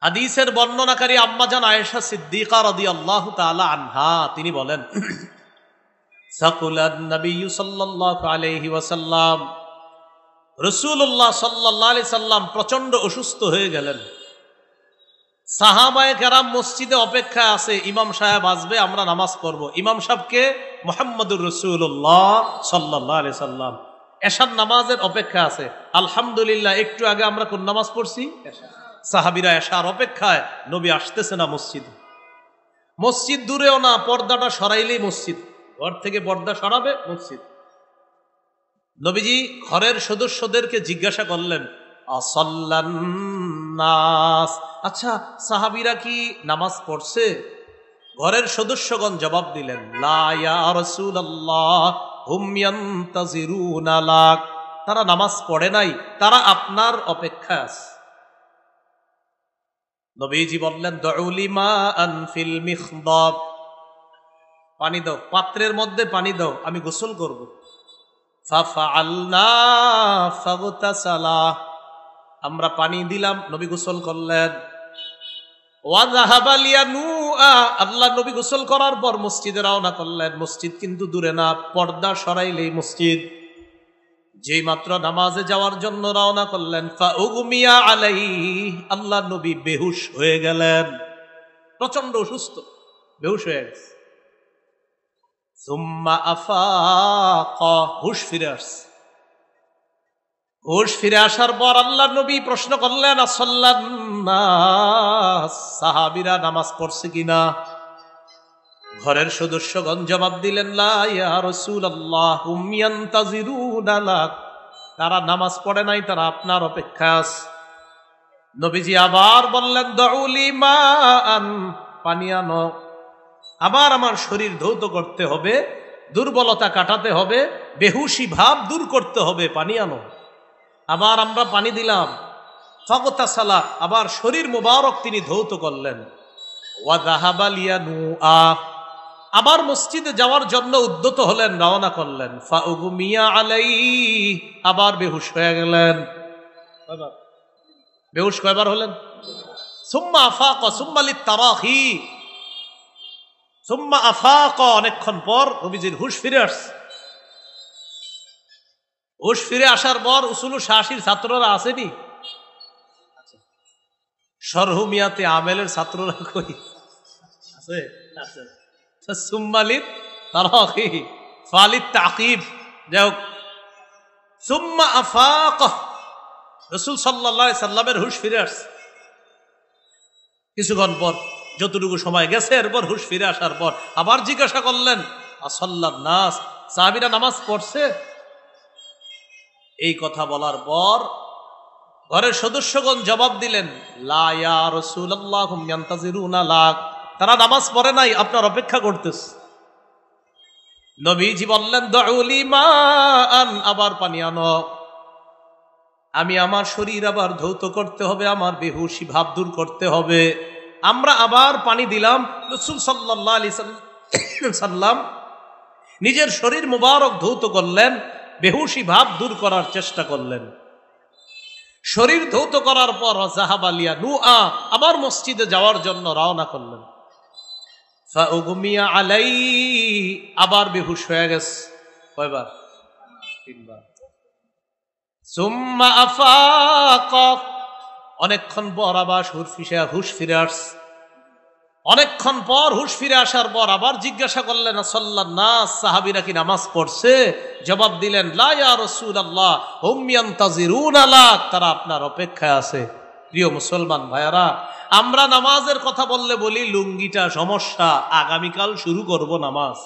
হাদিসের বর্ণনাকারী আম্মাজান আয়েশা সিদ্দিকা রাদিয়াল্লাহু তাআলা আনহা, তিনি বলেন সাকুলান নবী সাল্লাল্লাহু আলাইহি ওয়াসাল্লাম, রাসূলুল্লাহ সাল্লাল্লাহু আলাইহি সাল্লাম প্রচন্ড অসুস্থ হয়ে গেলেন। সাহাবায়ে কেরাম মসজিদে অপেক্ষা আছে, ইমাম সাহেব আসবে, আমরা নামাজ পড়ব। ইমাম সাহেবকে মুহাম্মদুর রাসূলুল্লাহ সাল্লাল্লাহু আলাইহি সাল্লাম এশার নামাজের অপেক্ষা আছে। আলহামদুলিল্লাহ, একটু আগে আমরা কোন নামাজ পড়ছি? এশা। সাহাবীরা এশার অপেক্ষায়, নবী আসতেছে না মসজিদে। মসজিদ দূরেও না, পর্দাটা সরাইলেই মসজিদ, ঘর থেকে পর্দা সরাবে মসজিদ। নবীজি ঘরের সদস্যদেরকে জিজ্ঞাসা করলেন আসাল্লান নাস, আচ্ছা সাহাবীরা কি নামাজ পড়ছে? ঘরের সদস্যগণ জবাব দিলেন লা ইয়া রাসূলুল্লাহ হুম ইয়ান্তাজিরুনা লাক, তারা নামাজ পড়ে নাই, তারা আপনার অপেক্ষায় আছে। নবীজি বললেন দুউলি মাআন ফিল মিখদাব, পানি দাও, পাত্রের মধ্যে পানি দাও, আমি গোসল করব। ফাফআলনা ফাগতাসালা, আমরা পানি দিলাম, নবী গোসল করলেন। ওয়া যাহাবা লিয়ানুআ, আল্লাহ নবী গোসল করার পর মসজিদে রওনা করলেন। মসজিদ কিন্তু দূরে না, পর্দা সরাইলেই মসজিদ। যেই মাত্র নামাজে যাওয়ার জন্য রওনা করলেন, ফাউগমিয়া আলাইহি, আল্লাহ নবী বেহুশ হয়ে গেলেন, প্রচন্ড অসুস্থ, বেহুশ হয়ে গেছে। সুম্মা আফাকা, হুশ ফিরে আসছে। হুশ ফিরে আসার পর আল্লাহ নবী প্রশ্ন করলেন, আসাল্লান নাস, সাহাবীরা নামাজ পড়ছে কিনা? ঘরের সদস্যগণ জবাব দিলেন, লা ইয়া রাসূলুল্লাহ হুম ইয়ান্তাজিরুনা লাক, তারা নামাজ পড়ে নাই, তারা আপনার অপেক্ষায় আছে। নবীজি আবার বললেন, দাউলি মাআন, পানি আনো। আবার আমার শরীর ধৌত করতে হবে, দুর্বলতা কাটাতে হবে, বেহুশি ভাব দূর করতে হবে, পানি আনো। আবার আমরা পানি দিলাম, ফাগতাসালা, আবার শরীর মুবারক তিনি ধৌত করলেন। ওয়া যাহাবা লিয়ানুআ, আবার মসজিদে যাওয়ার জন্য উদ্যত হলেন, রওনা করলেন। ফাউগুমিয়া আলাইহি, আবার বেহুশ হয়ে গেলেন। বেহুশ কয়বার হলেন? সুম্মা আফাকা সুম্মা লিতারাহি, সুম্মা আফাকা, অনেকক্ষণ পর নবীজির হুশ ফিরে আসছে। হুশ ফিরে আসার পর উসুলু শাসির ছাত্ররা আসেনি? সরহুমিয়াতে আমেলের ছাত্ররা কই আছে? আছে। সুম্মালিত তারাহি ফালিত তাকিব, যাও। সুম্মা আফাকা, রাসূল সাল্লাল্লাহু আলাইহি সাল্লামের হুশ ফিরে আসছে। কিছুক্ষণ পর, যতটুকু সময় গেছে, এরপর হুশ ফিরে আসার পর আবার জিজ্ঞাসা করলেন, আসাল্লান নাস, সাহাবীরা নামাজ পড়ছে? এই কথা বলার পর ঘরের সদস্যগণ জবাব দিলেন, লা ইয়া রাসূলুল্লাহ হুম ইয়ান্তাজিরুনা লাক, তারা নামাজ পড়ে নাই, আপনার অপেক্ষা করতেছে। নবীজি বললেন, দাউলি মাআন, আবার পানি আনো। আমি আমার শরীর আবার ধৌত করতে হবে, আমার বেহুশি ভাব দূর করতে হবে। আমরা আবার পানি দিলাম। রাসূল সাল্লাল্লাহু আলাইহি সাল্লাম নিজের শরীর মুবারক ধৌত করলেন, বেহুশি ভাব দূর করার চেষ্টা করলেন। শরীর ধৌত করার পর যাহাবা লিয়ানুআ, আবার মসজিদে যাওয়ার জন্য রওনা করলেন। ফাউগুমিয়া আলাইহি, আবার বেহুশ হয়ে গেছে। কয়বার? 3 বার। সুম্মা আফাকা, অনেকক্ষণ পর আবার হুশ ফিরে আসছে। অনেকক্ষণ পর হুশ ফিরে আসার পর আবার জিজ্ঞাসা করলেন, আসাল্লান নাস, সাহাবীরা কি নামাজ পড়ছে? জবাব দিলেন, লা ইয়া রাসূলুল্লাহ হুম ইয়ান্তাজিরুনা লাক, তারা আপনার অপেক্ষায় আছে। প্রিয় মুসলমান ভাইয়ারা, আমরা নামাজের কথা বললে বলি লুঙ্গিটা সমস্যা, আগামীকাল শুরু করব নামাজ।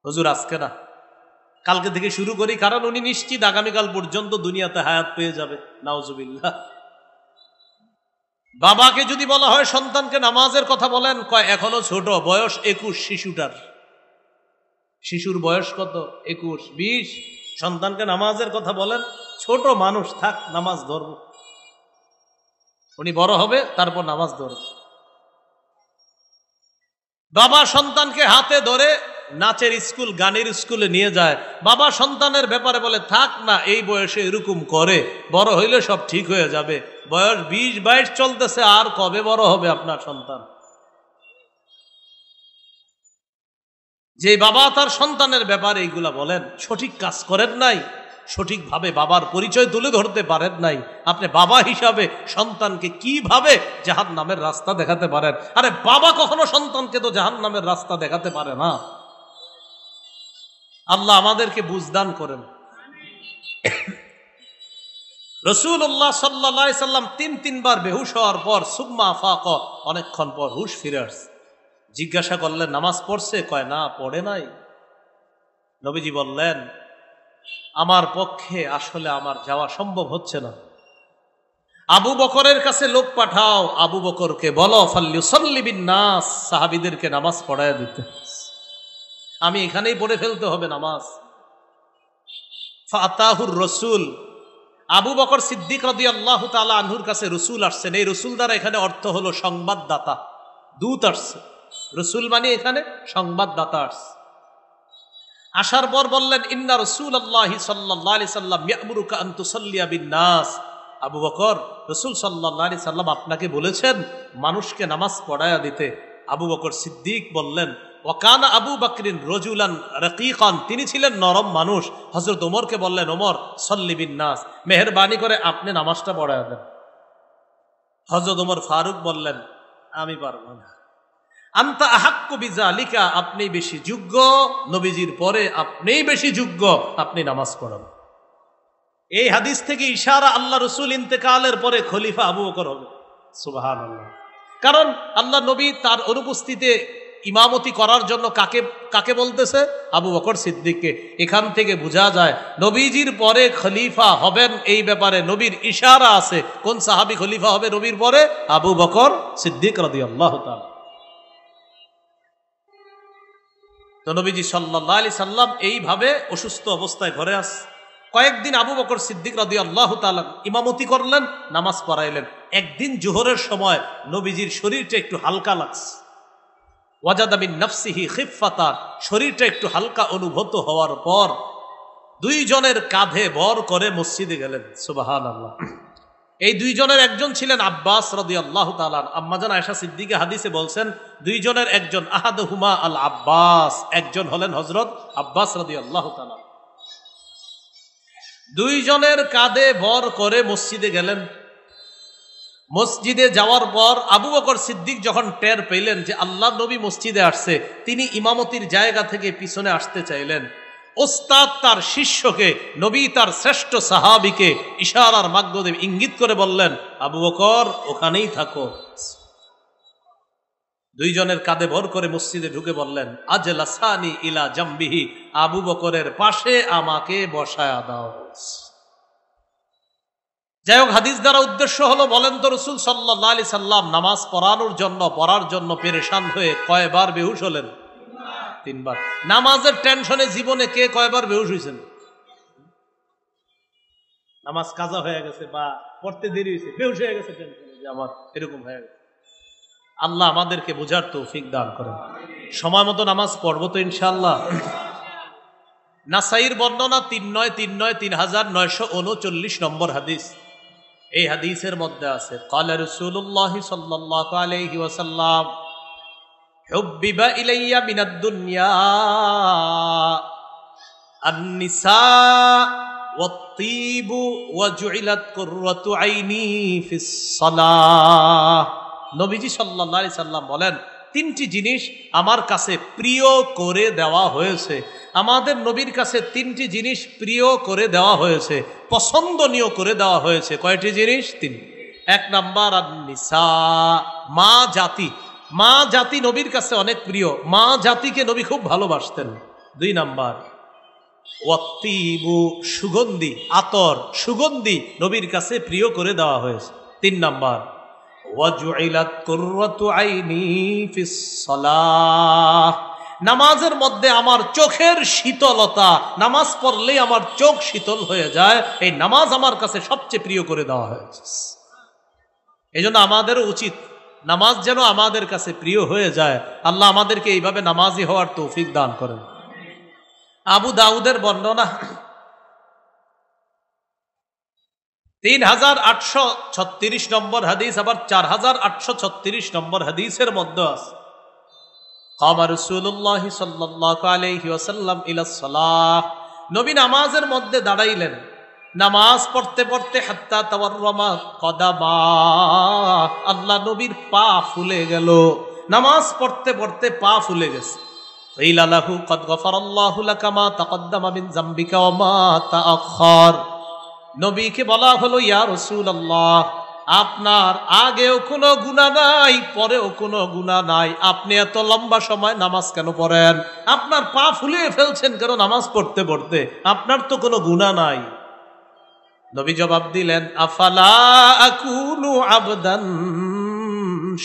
হুজুর আজকে না, কালকে থেকে শুরু করি, কারণ উনি নিশ্চিত আগামীকাল পর্যন্ত দুনিয়াতে হায়াত পেয়ে যাবে। নাউজুবিল্লাহ। বাবাকে যদি বলা হয় সন্তানকে নামাজের কথা বলেন, কয় এখনো ছোট, বয়স 21, শিশুটার। শিশুর বয়স কত? 21, 20। সন্তানকে নামাজের কথা বলেন, ছোট মানুষ, থাক নামাজ ধরব। উনি বড় হবে, তারপর নামাজ ধরবে। বাবা সন্তানকে হাতে ধরে নাচের স্কুল, গানের স্কুলে নিয়ে যায়। বাবা সন্তানের ব্যাপারে বলে, থাক না, এই বয়সে এরকম করে, বড় হইলে সব ঠিক হয়ে যাবে। বয়স 20-22 চলতেছে, আর কবে বড় হবে আপনার সন্তান? যে বাবা তার সন্তানের ব্যাপারে এইগুলা বলেন, সঠিক কাজ করেন নাই, সঠিকভাবে বাবার পরিচয় তুলে ধরতে পারেন নাই। আপনি বাবা হিসাবে সন্তানকে কিভাবে জাহান্নামের রাস্তা দেখাতে পারেন? আরে বাবা কখনো সন্তানকে তো জাহান্নামের রাস্তা দেখাতে পারে না। আল্লাহ আমাদেরকে বুঝদান করেন। রাসূলুল্লাহ সাল্লাল্লাহু আলাইহি সাল্লাম 3 বার বেহুশ হওয়ার পর সুম্মা আফাকা, অনেকক্ষণ পর হুশ ফিরে আসছে। জিজ্ঞাসা করলেন, নামাজ পড়ছে? কয় না, পড়ে নাই। নবীজি বললেন, আমার পক্ষে আসলে আমার যাওয়া সম্ভব হচ্ছে না। আবু বকরের কাছে লোক পাঠাও, আবু বকরকে বলো ফাল্লিউসাল্লি বিন নাস, সাহাবীদেরকে নামাজ পড়ায় দিতে। আমি এখানেই পড়ে ফেলতে হবে নামাজ। ফাতাহুর রাসূল, আবু বকর সিদ্দিক রাদিয়াল্লাহু তাআলা আনহুর কাছে রাসূল আসছেন। এই রাসূল দ্বারা এখানে অর্থ হলো সংবাদদাতা, দূত আসছে। রাসূল মানে এখানে সংবাদদাতা আসছে। আসার পর বললেন, ইন্না রাসূলুল্লাহি সাল্লাল্লাহু আলাইহি সাল্লাম ইয়া'মুরুকা আন তুসাল্লিয়া বিন নাস। আবু বকর, রাসূল সাল্লাল্লাহু আলাইহি সাল্লাম আপনাকে বলেছেন মানুষকে নামাজ পড়ায়া দিতে। আবু বকর সিদ্দিক বললেন, ওয়াকানা আবু বকরিন রাজুলান রাকীকান, তিনি ছিলেন নরম মানুষ। হযরত ওমরকে বললেন, ওমর সল্লি বিন নাস, মেহেরবানি করে আপনি নামাজটা পড়ায়া দেন। হযরত ওমর ফারুক বললেন, আমি পারবো না। আনতা আহাক্কু বিযালিকা, আপনি বেশি যোগ্য, নবীজির পরে আপনিই বেশি যোগ্য, আপনি নামাজ পড়ান। এই হাদিস থেকে ইশারা আল্লাহ রসুল ইন্তেকালের পরে খলিফা আবু বকর হবে। সুবহানাল্লাহ। কারণ আল্লাহ নবী তার অনুপস্থিতিতে ইমামতি করার জন্য কাকে কাকে বলতেছে? আবু বকর সিদ্দিককে। এখান থেকে বোঝা যায় নবীজির পরে খলিফা হবেন এই ব্যাপারে নবীর ইশারা আছে। কোন সাহাবী খলিফা হবে নবীর পরে? আবু বকর সিদ্দিক রাদিয়াল্লাহু তাআলা। তো নবীজি সাল্লাল্লাহু আলাইহি সাল্লাম এইভাবে অসুস্থ অবস্থায় ঘরে কয়েকদিন আবু বকর সিদ্দিক রাদিয়াল্লাহু তাআলা ইমামতি করলেন, নামাজ পড়াইলেন। একদিন জোহরের সময় নবীজির শরীরটা একটু হালকা লাগছে। ওয়াজাদা মিন নাফসিহি খিফাতা, শরীরটা একটু হালকা অনুভূত হওয়ার পর দুইজনের কাঁধে ভর করে মসজিদে গেলেন। সুবহানাল্লাহ। এই দুইজনের একজন ছিলেন আব্বাস রাদিয়াল্লাহু তাআলা। আম্মাজান আয়েশা সিদ্দিকা হাদিসে বলছেন দুইজনের একজন আহাদুহুমা আল আব্বাস, একজন হলেন হযরত আব্বাস রাদিয়াল্লাহু তাআলা। দুইজনের কাঁধে ভর করে মসজিদে গেলেন। মসজিদে যাওয়ার পর আবু বকর সিদ্দিক যখন টের পেলেন যে আল্লাহ নবী মসজিদে আসছে, তিনি ইমামতির জায়গা থেকে পিছনে আসতে চাইলেন। ওস্তাদ তার শিষ্যকে, নবী তার শ্রেষ্ঠ সাহাবীকে ইশারার মাধ্যমে ইঙ্গিত করে বললেন, আবু বকর ওখানেই থাকো। দুইজনের কাঁধে ভর করে মসজিদে ঢুকে বললেন, আজলাসানি ইলা জামবিহি, আবু বকরের পাশে আমাকে বসায়া দাও। যাই হোক, হাদিস দ্বারা উদ্দেশ্য হলো, বলেন তো রাসূল সাল্লাল্লাহু আলাইহি সাল্লাম নামাজ পড়ার জন্য পেরেশান হয়ে কয়বার বেহুশ হলেন? 3 বার। নামাজের টেনশনে জীবনে কে কয়বার বেহুশ হয়েছেন? নামাজ কাজা হয়ে গেছে বা পড়তে দেরি হয়েছে, বেহুশ হয়ে গেছে টেনশনে যে আমার এরকম হয়ে গেছে। আল্লাহ আমাদেরকে বুঝার তৌফিক দান করেন। সময় মতো নামাজ পড়বো তো ইনশাআল্লাহ। নাসাইর বর্ণনা 3939 নম্বর হাদিস। এই হাদিসের মধ্যে আছে, ক্বালা রাসূলুল্লাহ সাল্লাল্লাহু আলাইহি ওয়াসাল্লাম, হুব্বিবা ইলাইয়া মিনাদ দুনিয়া আন-নিসা ওয়াত-তিবু ওয়া জুইলাত কুররাতু আইনি ফিস সালাহ। নবীজি সাল্লাল্লাহু আলাইহি সাল্লাম বলেন, 3টি জিনিস আমার কাছে প্রিয় করে দেওয়া হয়েছে। আমাদের নবীর কাছে 3টি জিনিস প্রিয় করে দেওয়া হয়েছে, পছন্দনীয় করে দেওয়া হয়েছে। কয়টি জিনিস? 3। 1 নাম্বার আন-নিসা, মা জাতি। মা জাতি নবীর কাছে অনেক প্রিয়, মা জাতিকে নবী খুব ভালোবাসতেন। 2 নাম্বার ওয়াত-তিবু, সুগন্ধি, আতর, সুগন্ধি নবীর কাছে প্রিয় করে দেওয়া হয়েছে। 3 নাম্বার ওয়াজুইলাত কুররাতু আইনি ফিস সালাহ, নামাজের মধ্যে আমার চোখের শীতলতা, নামাজ পড়লেই আমার চোখ শীতল হয়ে যায়, এই নামাজ আমার কাছে সবচেয়ে প্রিয় করে দেওয়া হয়েছে। এই জন্য আমাদেরও উচিত নামাজ যেন আমাদের কাছে প্রিয় হয়ে যায়। আল্লাহ আমাদেরকে এইভাবে নামাজি হওয়ার তৌফিক দান করেন। আবু দাউদের বর্ণনা 3836 নম্বর হাদিস, আবার 4836 নম্বর হাদিসের মধ্যে আছে, কামা রাসূলুল্লাহ সাল্লাল্লাহু আলাইহি ওয়াসাল্লাম ইলাস সালাহ, নবী নামাজের মধ্যে দাঁড়াইলেন। নামাজ পড়তে পড়তে হাত্তা তাওয়াররামা কদামা, আল্লাহ নবীর পা ফুলে গেল। নামাজ পড়তে পড়তে পা ফুলে গেছে। ক্বিলা লাহু কদ গফারাল্লাহু লাকা মা তাকদ্দামা মিন যামবিকা ওয়া মা তাআখার, নবীকে বলা হলো, ইয়া রাসূলুল্লাহ, আপনার আগেও কোনো গুনাহ নাই, পরেও কোনো গুনাহ নাই, আপনি এত লম্বা সময় নামাজ কেন পড়েন? আপনার পা ফুলিয়ে ফেলছেন কেন নামাজ পড়তে পড়তে? আপনার তো কোনো গুনাহ নাই। নবী জবাব দিলেন, আফালা আকুনু আবদান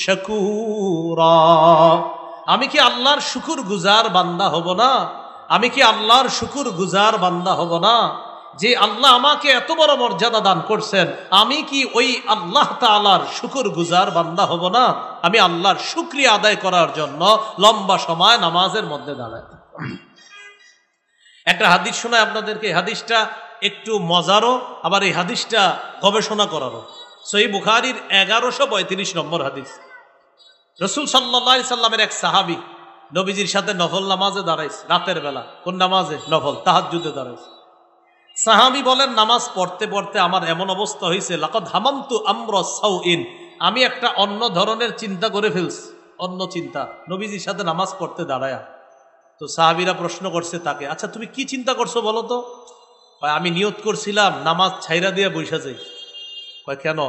শাকুরা, আমি কি আল্লাহর শুকর গুজার বান্দা হব না? আমি কি আল্লাহর শুকর গুজার বান্দা হব না? যে আল্লাহ আমাকে এত বড় মর্যাদা দান করছেন, আমি কি ওই আল্লাহ তাআলার শুকর গুজার বান্দা হব না? আমি আল্লাহর শুকরিয়া আদায় করার জন্য লম্বা সময় নামাজের মধ্যে দাঁড়াই। একটা হাদিস শোনায় আপনাদেরকে, হাদিসটা একটু মজারও, আবার এই হাদিসটা গবেষণা করারও। সহিহ বুখারীর 1135 নম্বর হাদিস। রাসূল সাল্লাল্লাহু আলাইহি সাল্লামের এক সাহাবী নবীজির সাথে নফল নামাজে দাঁড়াইছে, রাতের বেলা। কোন নামাজে? নফল, তাহাজ্জুদে দাঁড়াইছে। সাহাবী বলেন, নামাজ পড়তে পড়তে আমার এমন অবস্থা হয়েছে, লাকাদ হামামতু আমরা সাউইন, আমি একটা অন্য ধরনের চিন্তা করে ফেলছি, অন্য চিন্তা, নবীজির সাথে নামাজ পড়তে দাঁড়ায়া। তো সাহাবীরা প্রশ্ন করছে তাকে, আচ্ছা তুমি কি চিন্তা করছো বলো তো? কয় আমি নিয়ত করছিলাম নামাজ ছাইরা দিয়ে বৈশা যাই। কয় কেন?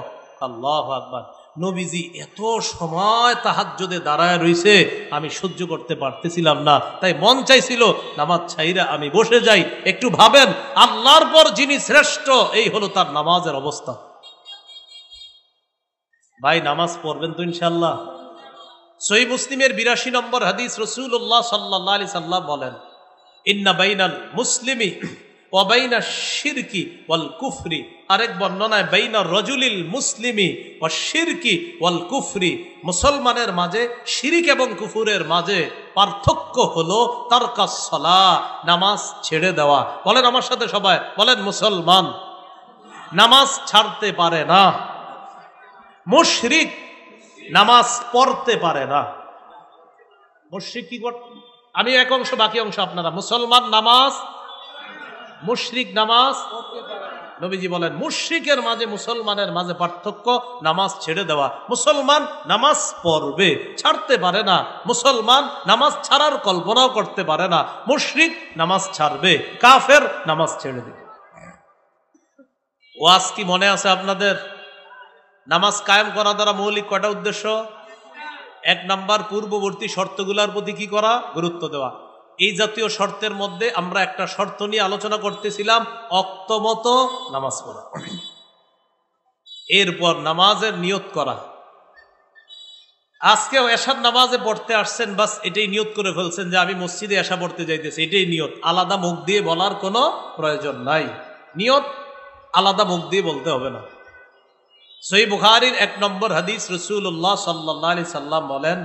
আল্লাহু আকবার, নবীজি এত সময় তাহাজ্জুদে দাঁড়ায় রইছে, আমি সহ্য করতে পারতেছিলাম না, তাই মন চাইছিল নামাজ ছাইরা আমি বসে যাই। একটু ভাবেন, আল্লাহর পর যিনি শ্রেষ্ঠ, এই হলো তার নামাজের অবস্থা। ভাই নামাজ পড়বেন তো ইনশাআল্লাহ? সহিহ মুসলিমের ৮২ নম্বর হাদিস, রাসূলুল্লাহ সাল্লাল্লাহু আলাইহি সাল্লাম বলেন, ইন্না বাইনাল মুসলিমি ওয়া বাইনা শিরকি ওয়াল কুফরি, আরেক বর্ণনায় বাইনা রাজুলিল মুসলিমি ওয়া শিরকি ওয়াল কুফরি, মুসলমানের মাঝে শিরিক এবং কুফুরের মাঝে পার্থক্য হলো তারকাস সালাহ, নামাজ ছেড়ে দেওয়া। বলেন আমার সাথে সবাই, বলেন মুসলমান নামাজ ছাড়তে পারে না, মুশরিক নামাজ পড়তে পারে না। মুশরিক কি করতে? আমি এক অংশ, বাকি অংশ আপনারা। মুসলমান নামাজ, মুশরিক নামাজ। নবীজি বলেন মুশরিকের মাঝে মুসলমানের মাঝে পার্থক্য নামাজ ছেড়ে দেওয়া। মুসলমান নামাজ পড়বে, ছাড়তে পারে না। মুসলমান নামাজ ছাড়ার কল্পনাও করতে পারে না। মুশরিক নামাজ ছাড়বে, কাফের নামাজ ছেড়ে দেবে। ওয়াজ কি মনে আছে আপনাদের? নামাজ কায়েম করা দ্বারা মৌলিক কয়টা উদ্দেশ্য? ১ নাম্বার, পূর্ববর্তী শর্তগুলোর প্রতি কি করা? গুরুত্ব দেওয়া। এই জাতীয় শর্তের মধ্যে আমরা একটা শর্ত নিয়ে আলোচনা করতেছিলাম, অক্তমত নামাজ পড়া। এরপর নামাজের নিয়ত করা। আজকেও এশার নামাজে পড়তে আসছেন, বাস এটাই নিয়ত করে ফেলছেন যে আমি মসজিদে এশা পড়তে যাইতেছি, এটাই নিয়ত। আলাদা মুখ দিয়ে বলার কোনো প্রয়োজন নাই। নিয়ত আলাদা মুখ দিয়ে বলতে হবে না। সহিহ বুখারীর ১ নম্বর হাদিস, রাসূলুল্লাহ সাল্লাল্লাহু আলাইহি সাল্লাম বলেন,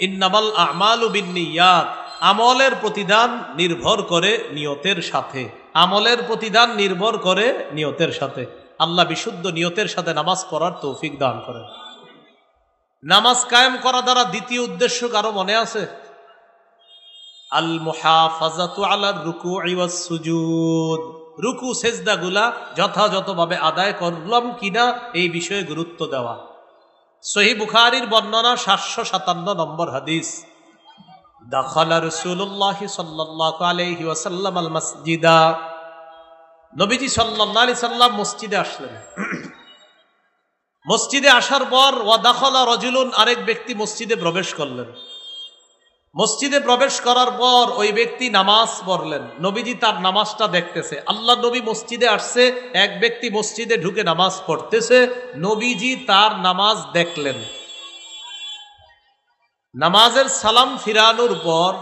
ইন্নামাল আ'মালু বিন্নিয়াত, আমলের প্রতিদান নির্ভর করে নিয়তের সাথে। আমলের প্রতিদান নির্ভর করে নিয়তের সাথে। আল্লাহ বিশুদ্ধ নিয়তের সাথে নামাজ পড়ার তৌফিক দান করেন। নামাজ কায়েম করা দ্বারা দ্বিতীয় উদ্দেশ্য কারো মনে আছে? আল মুহাফাজাতু আলার রুকুই ওয়াস সুজুদ, রুকু সেজদাগুলা যথাযথভাবে আদায় করলাম কিনা এই বিষয়ে গুরুত্ব দেওয়া। সহিহ বুখারীর বর্ণনা ৭৫৭ নম্বর হাদিস, দাখালা রাসূলুল্লাহ সাল্লাল্লাহু আলাইহি ওয়াসাল্লাম আল মাসজিদা, নবীজি সাল্লাল্লাহু আলাইহি সাল্লাম মসজিদে আসলেন। মসজিদে আসার পর ওয়া দাখালা রাজুলুন, আরেক ব্যক্তি মসজিদে প্রবেশ করলেন। মসজিদে প্রবেশ করার পর ওই ব্যক্তি নামাজ পড়লেন। নবীজি তার নামাজটা দেখতেছে। আল্লাহ নবী মসজিদে আসছে, এক ব্যক্তি মসজিদে ঢুকে নামাজ পড়তেছে, নবীজি তার নামাজ দেখলেন। নামাজের সালাম ফিরানোর পর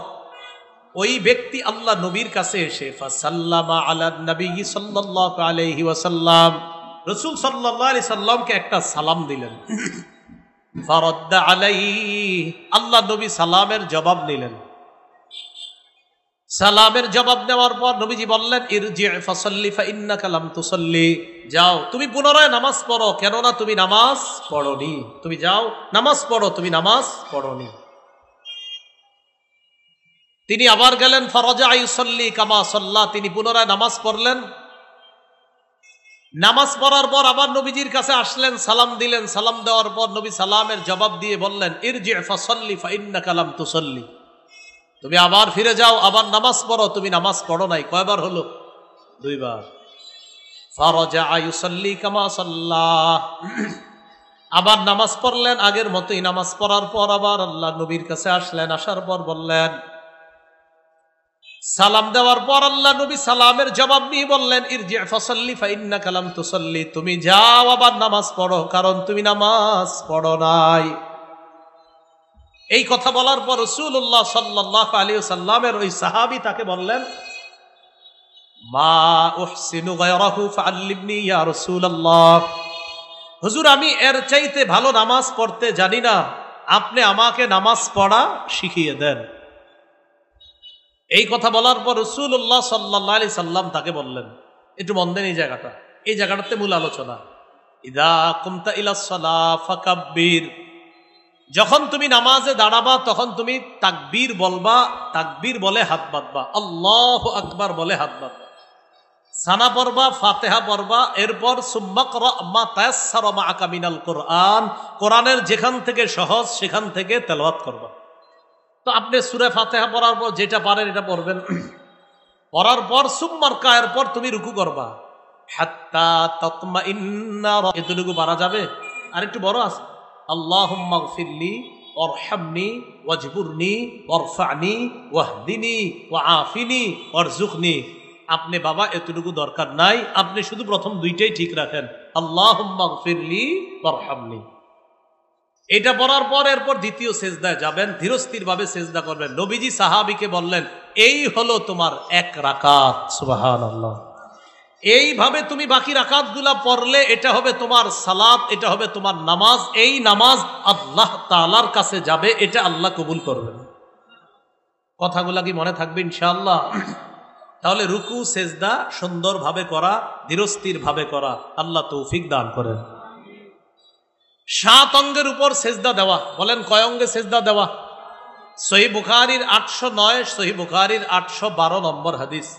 ওই ব্যক্তি আল্লাহ নবীর কাছে এসে ফাসাল্লামা আলা নবী সাল্লাল্লাহু আলাইহি ওয়াসাল্লাম, রাসূল সাল্লাল্লাহু আলাইহি সাল্লামকে একটা সালাম দিলেন। ফারাদ্দা আলাইহি, আল্লাহ নবী সালামের জবাব নিলেন। সালামের জবাব দেওয়ার পর নবীজি বললেন, ইরজি ফাসাল্লি ফাইন্নাকা লাম তুসাল্লি, যাও তুমি পুনরায় নামাজ পড়ো, কেননা তুমি নামাজ পড়োনি। তুমি যাও নামাজ পড়ো, তুমি নামাজ পড়োনি। তিনি আবার গেলেন, ফারাজা ইউসাল্লি কামা সাল্লা, তিনি পুনরায় নামাজ পড়লেন। নামাজ পড়ার পর আবার নবীজির কাছে আসলেন, সালাম দিলেন। সালাম দেওয়ার পর নবী সালামের জবাব দিয়ে বললেন, ইরজি ফাসাল্লি ফাইন্নাকা লাম তুসাল্লি, তুমি আবার ফিরে যাও, আবার নামাজ পড়ো, তুমি নামাজ পড়ো নাই। কয়বার হলো? 2 বার। ফারাজা ইউসাল্লি কামা সাল্লা, আবার নামাজ পড়লেন আগের মতোই। নামাজ পড়ার পর আবার আল্লাহ নবীর কাছে আসলেন। আসার পর বললেন, সালাম দেওয়ার পর আল্লাহ নবী সালামের জবাব নিয়ে বললেন, ইরজি ফাসাল্লি ফাইন্নাকা লাম তুসাল্লি, তুমি যাও আবার নামাজ পড়ো, কারণ তুমি নামাজ পড়ো নাই। এই কথা বলার পর রাসূলুল্লাহ সাল্লাল্লাহু আলাইহি ওয়াসাল্লামের ওই সাহাবী তাকে বললেন, মা উহসিনু গায়রাহু ফাআল্লিমনি ইয়া রাসূলুল্লাহ, হুজুর আমি এর চাইতে ভালো নামাজ পড়তে জানি না, আপনি আমাকে নামাজ পড়া শিখিয়ে দেন। এই কথা বলার পর রাসূলুল্লাহ সাল্লাল্লাহু আলাইহি সাল্লাম তাকে বললেন, একটু মন দেন এই জায়গাটা, এই জায়গাটাতে মূল আলোচনা। ইদা কুমতা ইলাস সালাহ ফাকাব্বির, যখন তুমি নামাজে দাঁড়াবা তখন তুমি তাকবীর বলবা, তাকবীর বলে হাত বাঁধবা, আল্লাহু আকবার বলে হাত বাঁধবা, সানা পড়বা, ফাতিহা পড়বা, এরপর সুম্মা ক্রা মা তায়াসসারা মাআকা মিনাল কোরআন, কোরআনের যেখান থেকে সহজ সেখান থেকে তেলাওয়াত করবা। তো আপনি সূরা ফাতিহা পড়ার পর যেটা পারেন এটা পড়বেন। পড়ার পর সুম্মার কায়ের পর তুমি রুকু করবা হাত্তা তাতমাইন্না, এতটুকু পারা যাবে? আর একটু বড় আছে, আল্লাহুম্মা গফিরলি ওয়ারহামনি ওয়াজবুরনি ওয়ারফানি ওয়াহদিনি ওয়াআফিনি ওয়ারযুকনি। আপনি বাবা এতটুকু দরকার নাই, আপনি শুধু প্রথম দুইটাই ঠিক রাখেন, আল্লাহুম্মা গফিরলি ওয়ারহামনি। এটা পড়ার পর এরপর দ্বিতীয় সেজদায় যাবেন, ধীরস্থির ভাবে সেজদা করবেন। নবীজি সাহাবীকে বললেন, এই হলো তোমার এক রাকাত। সুবহানাল্লাহ। এইভাবে তুমি বাকি রাকাতগুলা পড়লে এটা হবে তোমার সালাত, এটা হবে তোমার নামাজ। এই নামাজ আল্লাহ তাআলার কাছে যাবে, এটা আল্লাহ কবুল করবেন। কথাগুলা কি মনে থাকবে ইনশাআল্লাহ? তাহলে রুকু সেজদা সুন্দরভাবে করা, ধীরস্থির ভাবে করা, আল্লাহ তৌফিক দান করেন। 7 অঙ্গের উপর সেজদা দেওয়া। বলেন কয় অঙ্গে সেজদা দেওয়া? সহিহ বুখারীর 809, সহিহ বুখারীর 812 নম্বর হাদিস।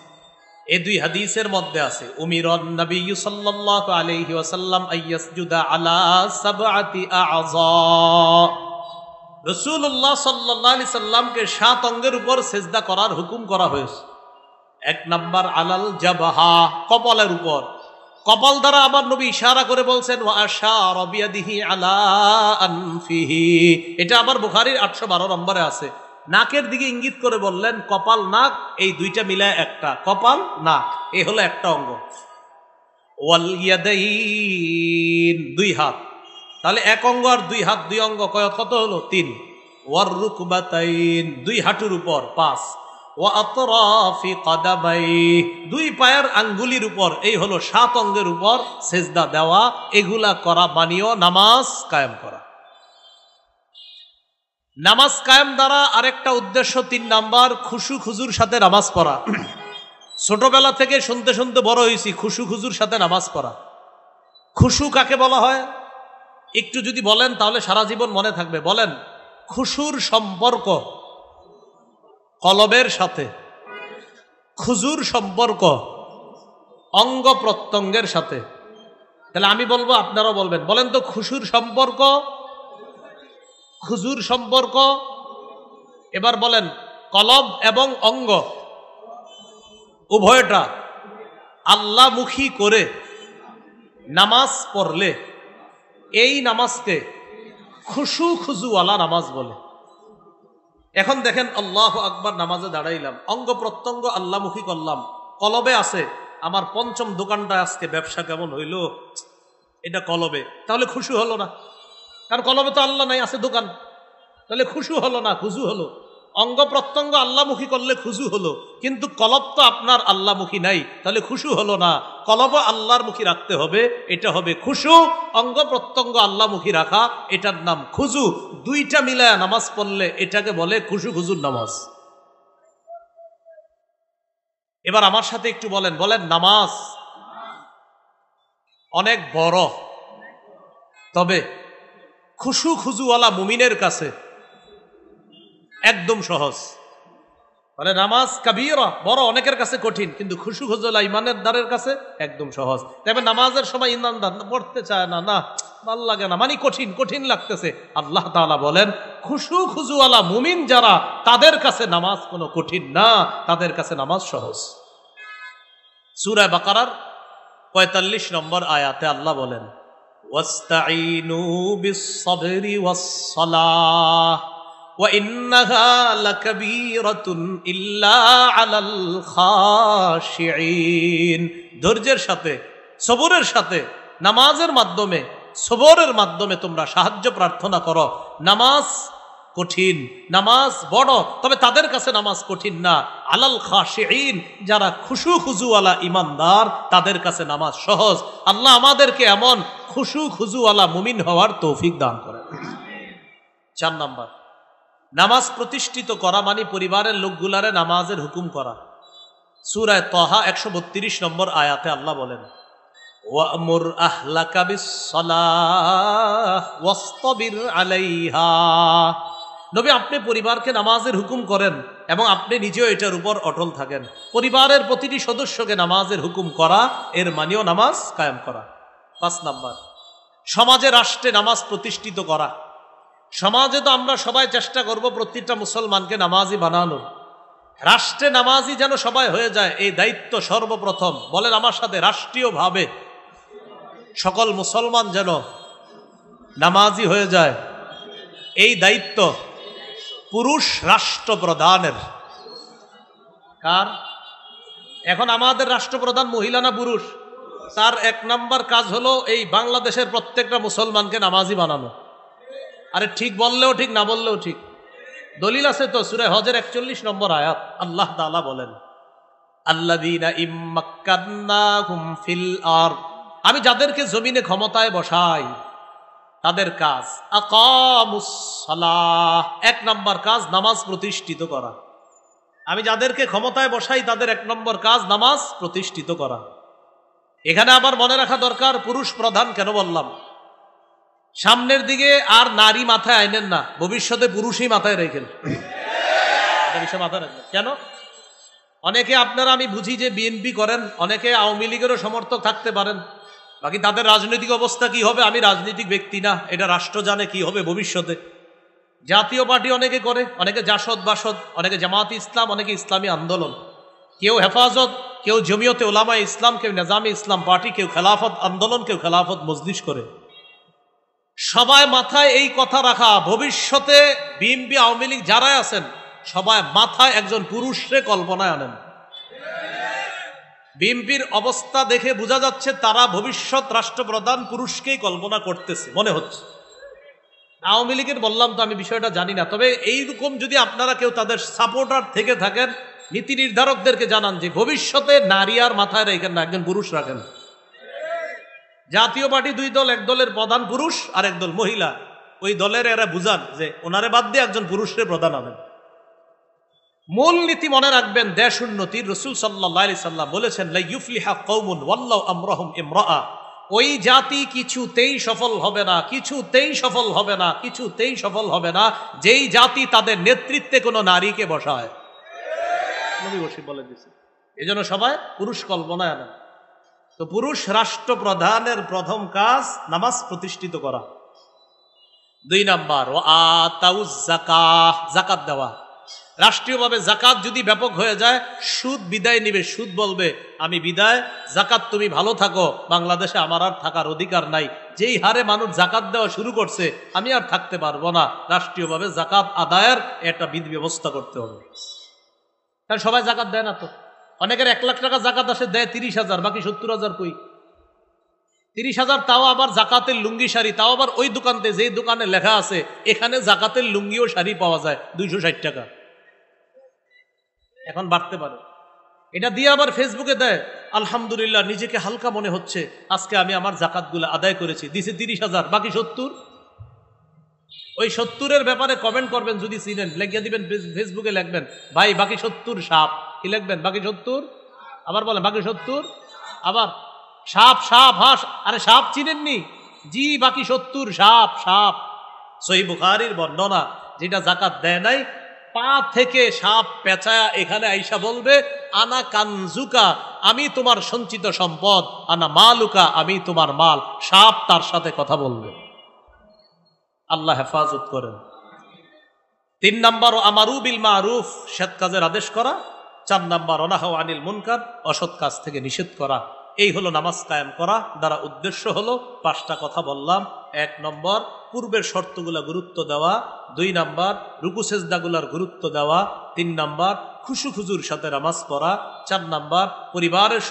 এই দুই হাদিসের মধ্যে আছে, উমিরান নবী সাল্লাল্লাহু আলাইহি ওয়াসাল্লাম আইয়াসজুদা আলা সাবআতি আযা। রাসূলুল্লাহ সাল্লাল্লাহু আলাইহি সাল্লামকে 7 অঙ্গের উপর সেজদা করার হুকুম করা হয়েছে। 1 নাম্বার আলাল জাবহা, কপালের উপর। কপাল দ্বারা আবার নবী ইশারা করে বলছেন ওয়া আশারা বিয়াদিহি আলা আনফিহি। এটা আবার বুখারীর 812 নম্বরে আছে। নাকের দিকে ইঙ্গিত করে বললেন কপাল নাক এই দুইটা মিলায় একটা, কপাল নাক এই হলো একটা অঙ্গ। ওয়াল ইয়াদাইন, দুই হাত। তাহলে এক অঙ্গ আর দুই হাত, দুই অঙ্গ কত হলো? 3। ওয়ার রুকবাতাইন, দুই হাঁটুর উপর 5। ওয়া আতরাফি কাদামাই, দুই পায়ের আঙ্গুলির উপর। এই হলো 7 অঙ্গের উপর সেজদা দেওয়া। এগুলা করা মানিও নামাজ কায়েম করা। নামাজ কায়েম দ্বারা আরেকটা উদ্দেশ্য, 3 নাম্বার, খুশু খুজুর সাথে নামাজ পড়া। ছোটবেলা থেকে শুনতে শুনতে বড় হয়েছি খুশু খুজুর সাথে নামাজ পড়া। খুশু কাকে বলা হয় একটু যদি বলেন তাহলে সারা জীবন মনে থাকবে। বলেন, খুশুর সম্পর্ক কলবের সাথে, খুজুর সম্পর্ক অঙ্গ প্রত্যঙ্গের সাথে। তাহলে আমি বলবো, আপনারাও বলবেন। বলেন তো, খুশুর সম্পর্ক, খুজুর সম্পর্ক। এবার বলেন, কলব এবং অঙ্গ উভয়টা আল্লাহমুখী করে নামাজ পড়লে এই নামাজকে খুশু খুজুওয়ালা নামাজ বলে। এখন দেখেন, আল্লাহু আকবার নামাজে দাঁড়াইলাম, অঙ্গ প্রত্যঙ্গ আল্লাহমুখী করলাম, কলবে আছে আমার 5ম দোকানটা আজকে ব্যবসা কেমন হইল, এটা কলবে। তাহলে খুশু হলো না, কারণ কলবে তো আল্লাহ নাই, আছে দোকান। তাহলে খুশু হলো না, খুজু হলো। অঙ্গ প্রত্যঙ্গ আল্লাহমুখী করলে খুজু হলো, কিন্তু কলব তো আপনার আল্লাহমুখী নাই, তাহলে খুশু হলো না। কলব আল্লাহর মুখী রাখতে হবে, এটা হবে খুশু। অঙ্গ প্রত্যঙ্গ আল্লাহমুখী রাখা, এটার নাম খুজু। দুইটা মিলায়া নামাজ পড়লে এটাকে বলে খুশু খুজুর নামাজ। এবার আমার সাথে একটু বলেন, বলেন নামাজ অনেক বড়, তবে খুশু খুজুওয়ালা মুমিনের কাছে একদম সহজ। মানে নামাজ কাবীরা, বড়, অনেকের কাছে কঠিন, কিন্তু খুশু খুজুওয়ালা ইমানের দ্বারের কাছে একদম সহজ। তবে নামাজের সময় ইমানদার পড়তে চায় না, না ভাল লাগে না, মানে কঠিন কঠিন লাগতেছে। আল্লাহ তাআলা বলেন, খুশু খুজুওয়ালা মুমিন যারা, তাদের কাছে নামাজ কোনো কঠিন না, তাদের কাছে নামাজ সহজ। সূরা বাকারার 45 নম্বর আয়াতে আল্লাহ বলেন, ওয়াস্তাঈনু বিস-সাবরি ওয়াস-সালাহ ওয়া ইন্নাহা লাকাবীরাতুন ইল্লা আলাল খাশিঈন। ধৈর্যের সাথে, সবরের সাথে, নামাজের মাধ্যমে, সবরের মাধ্যমে তোমরা সাহায্য প্রার্থনা করো। নামাজ কঠিন, নামাজ বড়, তবে তাদের কাছে নামাজ কঠিন না। আলাল খাশিঈন, যারা খুশু খুজুওয়ালা ইমানদার, তাদের কাছে নামাজ সহজ। আল্লাহ আমাদেরকে এমন খুশু খুজুওয়ালা মুমিন হওয়ার তৌফিক দান করেন। 4 নাম্বার, নামাজ প্রতিষ্ঠিত করা মানে পরিবারের লোকগুলারে নামাজের হুকুম করা। সূরা তাহা 132 নম্বর আয়াতে আল্লাহ বলেন, ওয়া'মুর আহলাকা বিস-সালাহ ওয়াসতাবির আলাইহা। নবী, আপনি পরিবারকে নামাজের হুকুম করেন এবং আপনি নিজেও এটার উপর অটল থাকেন। পরিবারের প্রতিটি সদস্যকে নামাজের হুকুম করা, এর মানেও নামাজ কায়েম করা। 5 নাম্বার, সমাজে রাষ্ট্রে নামাজ প্রতিষ্ঠিত করা। সমাজে তো আমরা সবাই চেষ্টা করব প্রত্যেকটা মুসলমানকে নামাজি বানানোর, রাষ্ট্রে নামাজি যেন সবাই হয়ে যায়, এই দায়িত্ব সর্বপ্রথম বলেন আমার সাথে, রাষ্ট্রীয়ভাবে সকল মুসলমান যেন নামাজি হয়ে যায়, এই দায়িত্ব পুরুষ রাষ্ট্রপ্রধানের। কার? এখন আমাদের রাষ্ট্রপ্রধান মহিলা না পুরুষ? তার 1 নম্বর কাজ হলো এই বাংলাদেশের প্রত্যেকটা মুসলমানকে নামাজি বানানো। আরে ঠিক বললেও ঠিক, না বললেও ঠিক। দলিল আছে তো, সূরা হজের 41 নম্বর আয়াত, আল্লাহ তাআলা বলেন আল্লাযীনা ইম্মাক্কান্নাহুম ফিল আরদ, আমি যাদেরকে জমিনে ক্ষমতায় বসাই তাদের কাজ আকামুস সালাহ, 1 নম্বর কাজ নামাজ প্রতিষ্ঠিত করা। আমি যাদেরকে ক্ষমতায় বসাই তাদের 1 নম্বর কাজ নামাজ প্রতিষ্ঠিত করা। এখানে আবার মনে রাখা দরকার, পুরুষ প্রধান কেন বললাম? সামনের দিকে আর নারী মাথায় আইনেন না, ভবিষ্যতে পুরুষই মাথায় রেখেন। মাথায় রাখবেন কেন? অনেকে আপনারা, আমি বুঝি যে বিএনপি করেন, অনেকে আওয়ামী লীগেরও সমর্থক থাকতে পারেন, বাকি তাদের রাজনৈতিক অবস্থা কি হবে আমি রাজনৈতিক ব্যক্তি না, এটা রাষ্ট্র জানে কি হবে ভবিষ্যতে। জাতীয় পার্টি অনেকে করে, অনেকে জাসদ বাসদ, অনেকে জামায়াতে ইসলাম, অনেকে ইসলামী আন্দোলন, কেউ হেফাজত, কেউ জমিয়তে উলামায়ে ইসলাম, কেউ নিজামে ইসলাম পার্টি, কেউ খেলাফত আন্দোলন, কেউ খেলাফত মজলিস করে। সবাই মাথায় এই কথা রাখা, ভবিষ্যতে বিএনপি আওয়ামী লীগ যারাই আছেন সবাই মাথায় একজন পুরুষরে কল্পনায় আনেন। বিএনপির অবস্থা দেখে বোঝা যাচ্ছে তারা ভবিষ্যৎ রাষ্ট্রপ্রধান পুরুষকেই কল্পনা করতেছে মনে হচ্ছে। আওয়ামী লীগের বললাম তো আমি বিষয়টা জানি না, তবে এইরকম যদি আপনারা কেউ তাদের সাপোর্টার থেকে থাকেন, নীতি নির্ধারকদেরকে জানান যে ভবিষ্যতে নারী আর মাথায় রেখেন না, একজন পুরুষ রাখেন। জাতীয় পার্টি 2 দল, 1 দলের প্রধান পুরুষ আর 1 দল মহিলা, ওই দলের এরা বুঝান যে ওনারে বাদ দিয়ে একজন পুরুষের প্রধান আনেন। মূল নীতি মনে রাখবেন, দেশ উন্নতির রাসূল সাল্লাল্লাহু আলাইহি সাল্লাম বলেছেন লা ইউফলিহা কওমুন ওয়াল্লাহু আমরাহুম ইমরাআ, ওই জাতি কিছুতেই সফল হবে না, কিছুতেই সফল হবে না, কিছুতেই সফল হবে না যেই জাতি তাদের নেতৃত্বে কোনো নারীকে বসায়। নবী বসে বলে দিয়েছে, এজন্য সবাই পুরুষ কল্পনায় আনেন। তো পুরুষ রাষ্ট্রপ্রধানের প্রথম কাজ নামাজ প্রতিষ্ঠিত করা। 2 নাম্বার ওয়া আতাউজ যাকাহ, যাকাত দেওয়া। রাষ্ট্রীয়ভাবে যাকাত যদি ব্যাপক হয়ে যায়, সুদ বিদায় নিবে, সুদ বলবে আমি বিদায়, যাকাত তুমি ভালো থাকো, বাংলাদেশে আমার আর থাকার অধিকার নাই। যেই হারে মানুষ যাকাত দেওয়া শুরু করছে আমি আর থাকতে পারবো না, রাষ্ট্রীয়ভাবে যাকাত আদায়ের একটা বিধি ব্যবস্থা করতে হবে। কারণ সবাই যাকাত দেয় না তো, অনেকের 1 লাখ টাকা যাকাত আসে, দেয় 30,000, বাকি 70,000 কই? 30,000 তাও আবার জাকাতের লুঙ্গি শাড়ি, তাও আবার ওই দোকানতে যেই দোকানে লেখা আছে এখানে জাকাতের লুঙ্গি ও শাড়ি পাওয়া যায় 260 টাকা। এখন বাড়তে পারে, এটা দিয়ে আবার ফেসবুকে দেয় আলহামদুলিল্লাহ নিজেকে হালকা মনে হচ্ছে, আজকে আমি আমার জাকাতগুলো আদায় করেছি, দিছে 30,000, বাকি 70। ওই 70-এর ব্যাপারে কমেন্ট করবেন যদি চিনেন, লিখে দিবেন ফেসবুকে, লিখবেন ভাই বাকি 70 সাপ, কি লিখবেন বাকি 70, আবার বলেন বাকি 70, আবার সাপ সাপ হাঁস, আরে সাপ চিনেননি? জি বাকি 70 সাপ সাপ। সহিহ বুখারীর বর্ণনা, যেটা জাকাত দেয় নাই, পা থেকে সাপ পেঁচায়া এখানে আইসা বলবে আনা কানজুকা, আমি তোমার সঞ্চিত সম্পদ, আনা মালুকা, আমি তোমার মাল। সাপ তার সাথে কথা বলবে। আল্লাহ হেফাজত করেন। 3 নাম্বার আমারু বিল মারুফ, সৎ কাজের আদেশ করা। 4 নাম্বার অনাহু আনিল মুনকার, অসৎ কাজ থেকে নিষেধ করা। এই হলো নামাজ কায়েম করা দ্বারা উদ্দেশ্য হলো 5টা কথা বললাম। 1 নম্বর পূর্বের শর্তগুলা গুরুত্ব দেওয়া, 2 নাম্বার রুকু সেজদাগুলার গুরুত্ব দেওয়া, 3 নাম্বার খুশু খুজুর সাথে নামাজ পড়া, 4 নাম্বার পরিবারের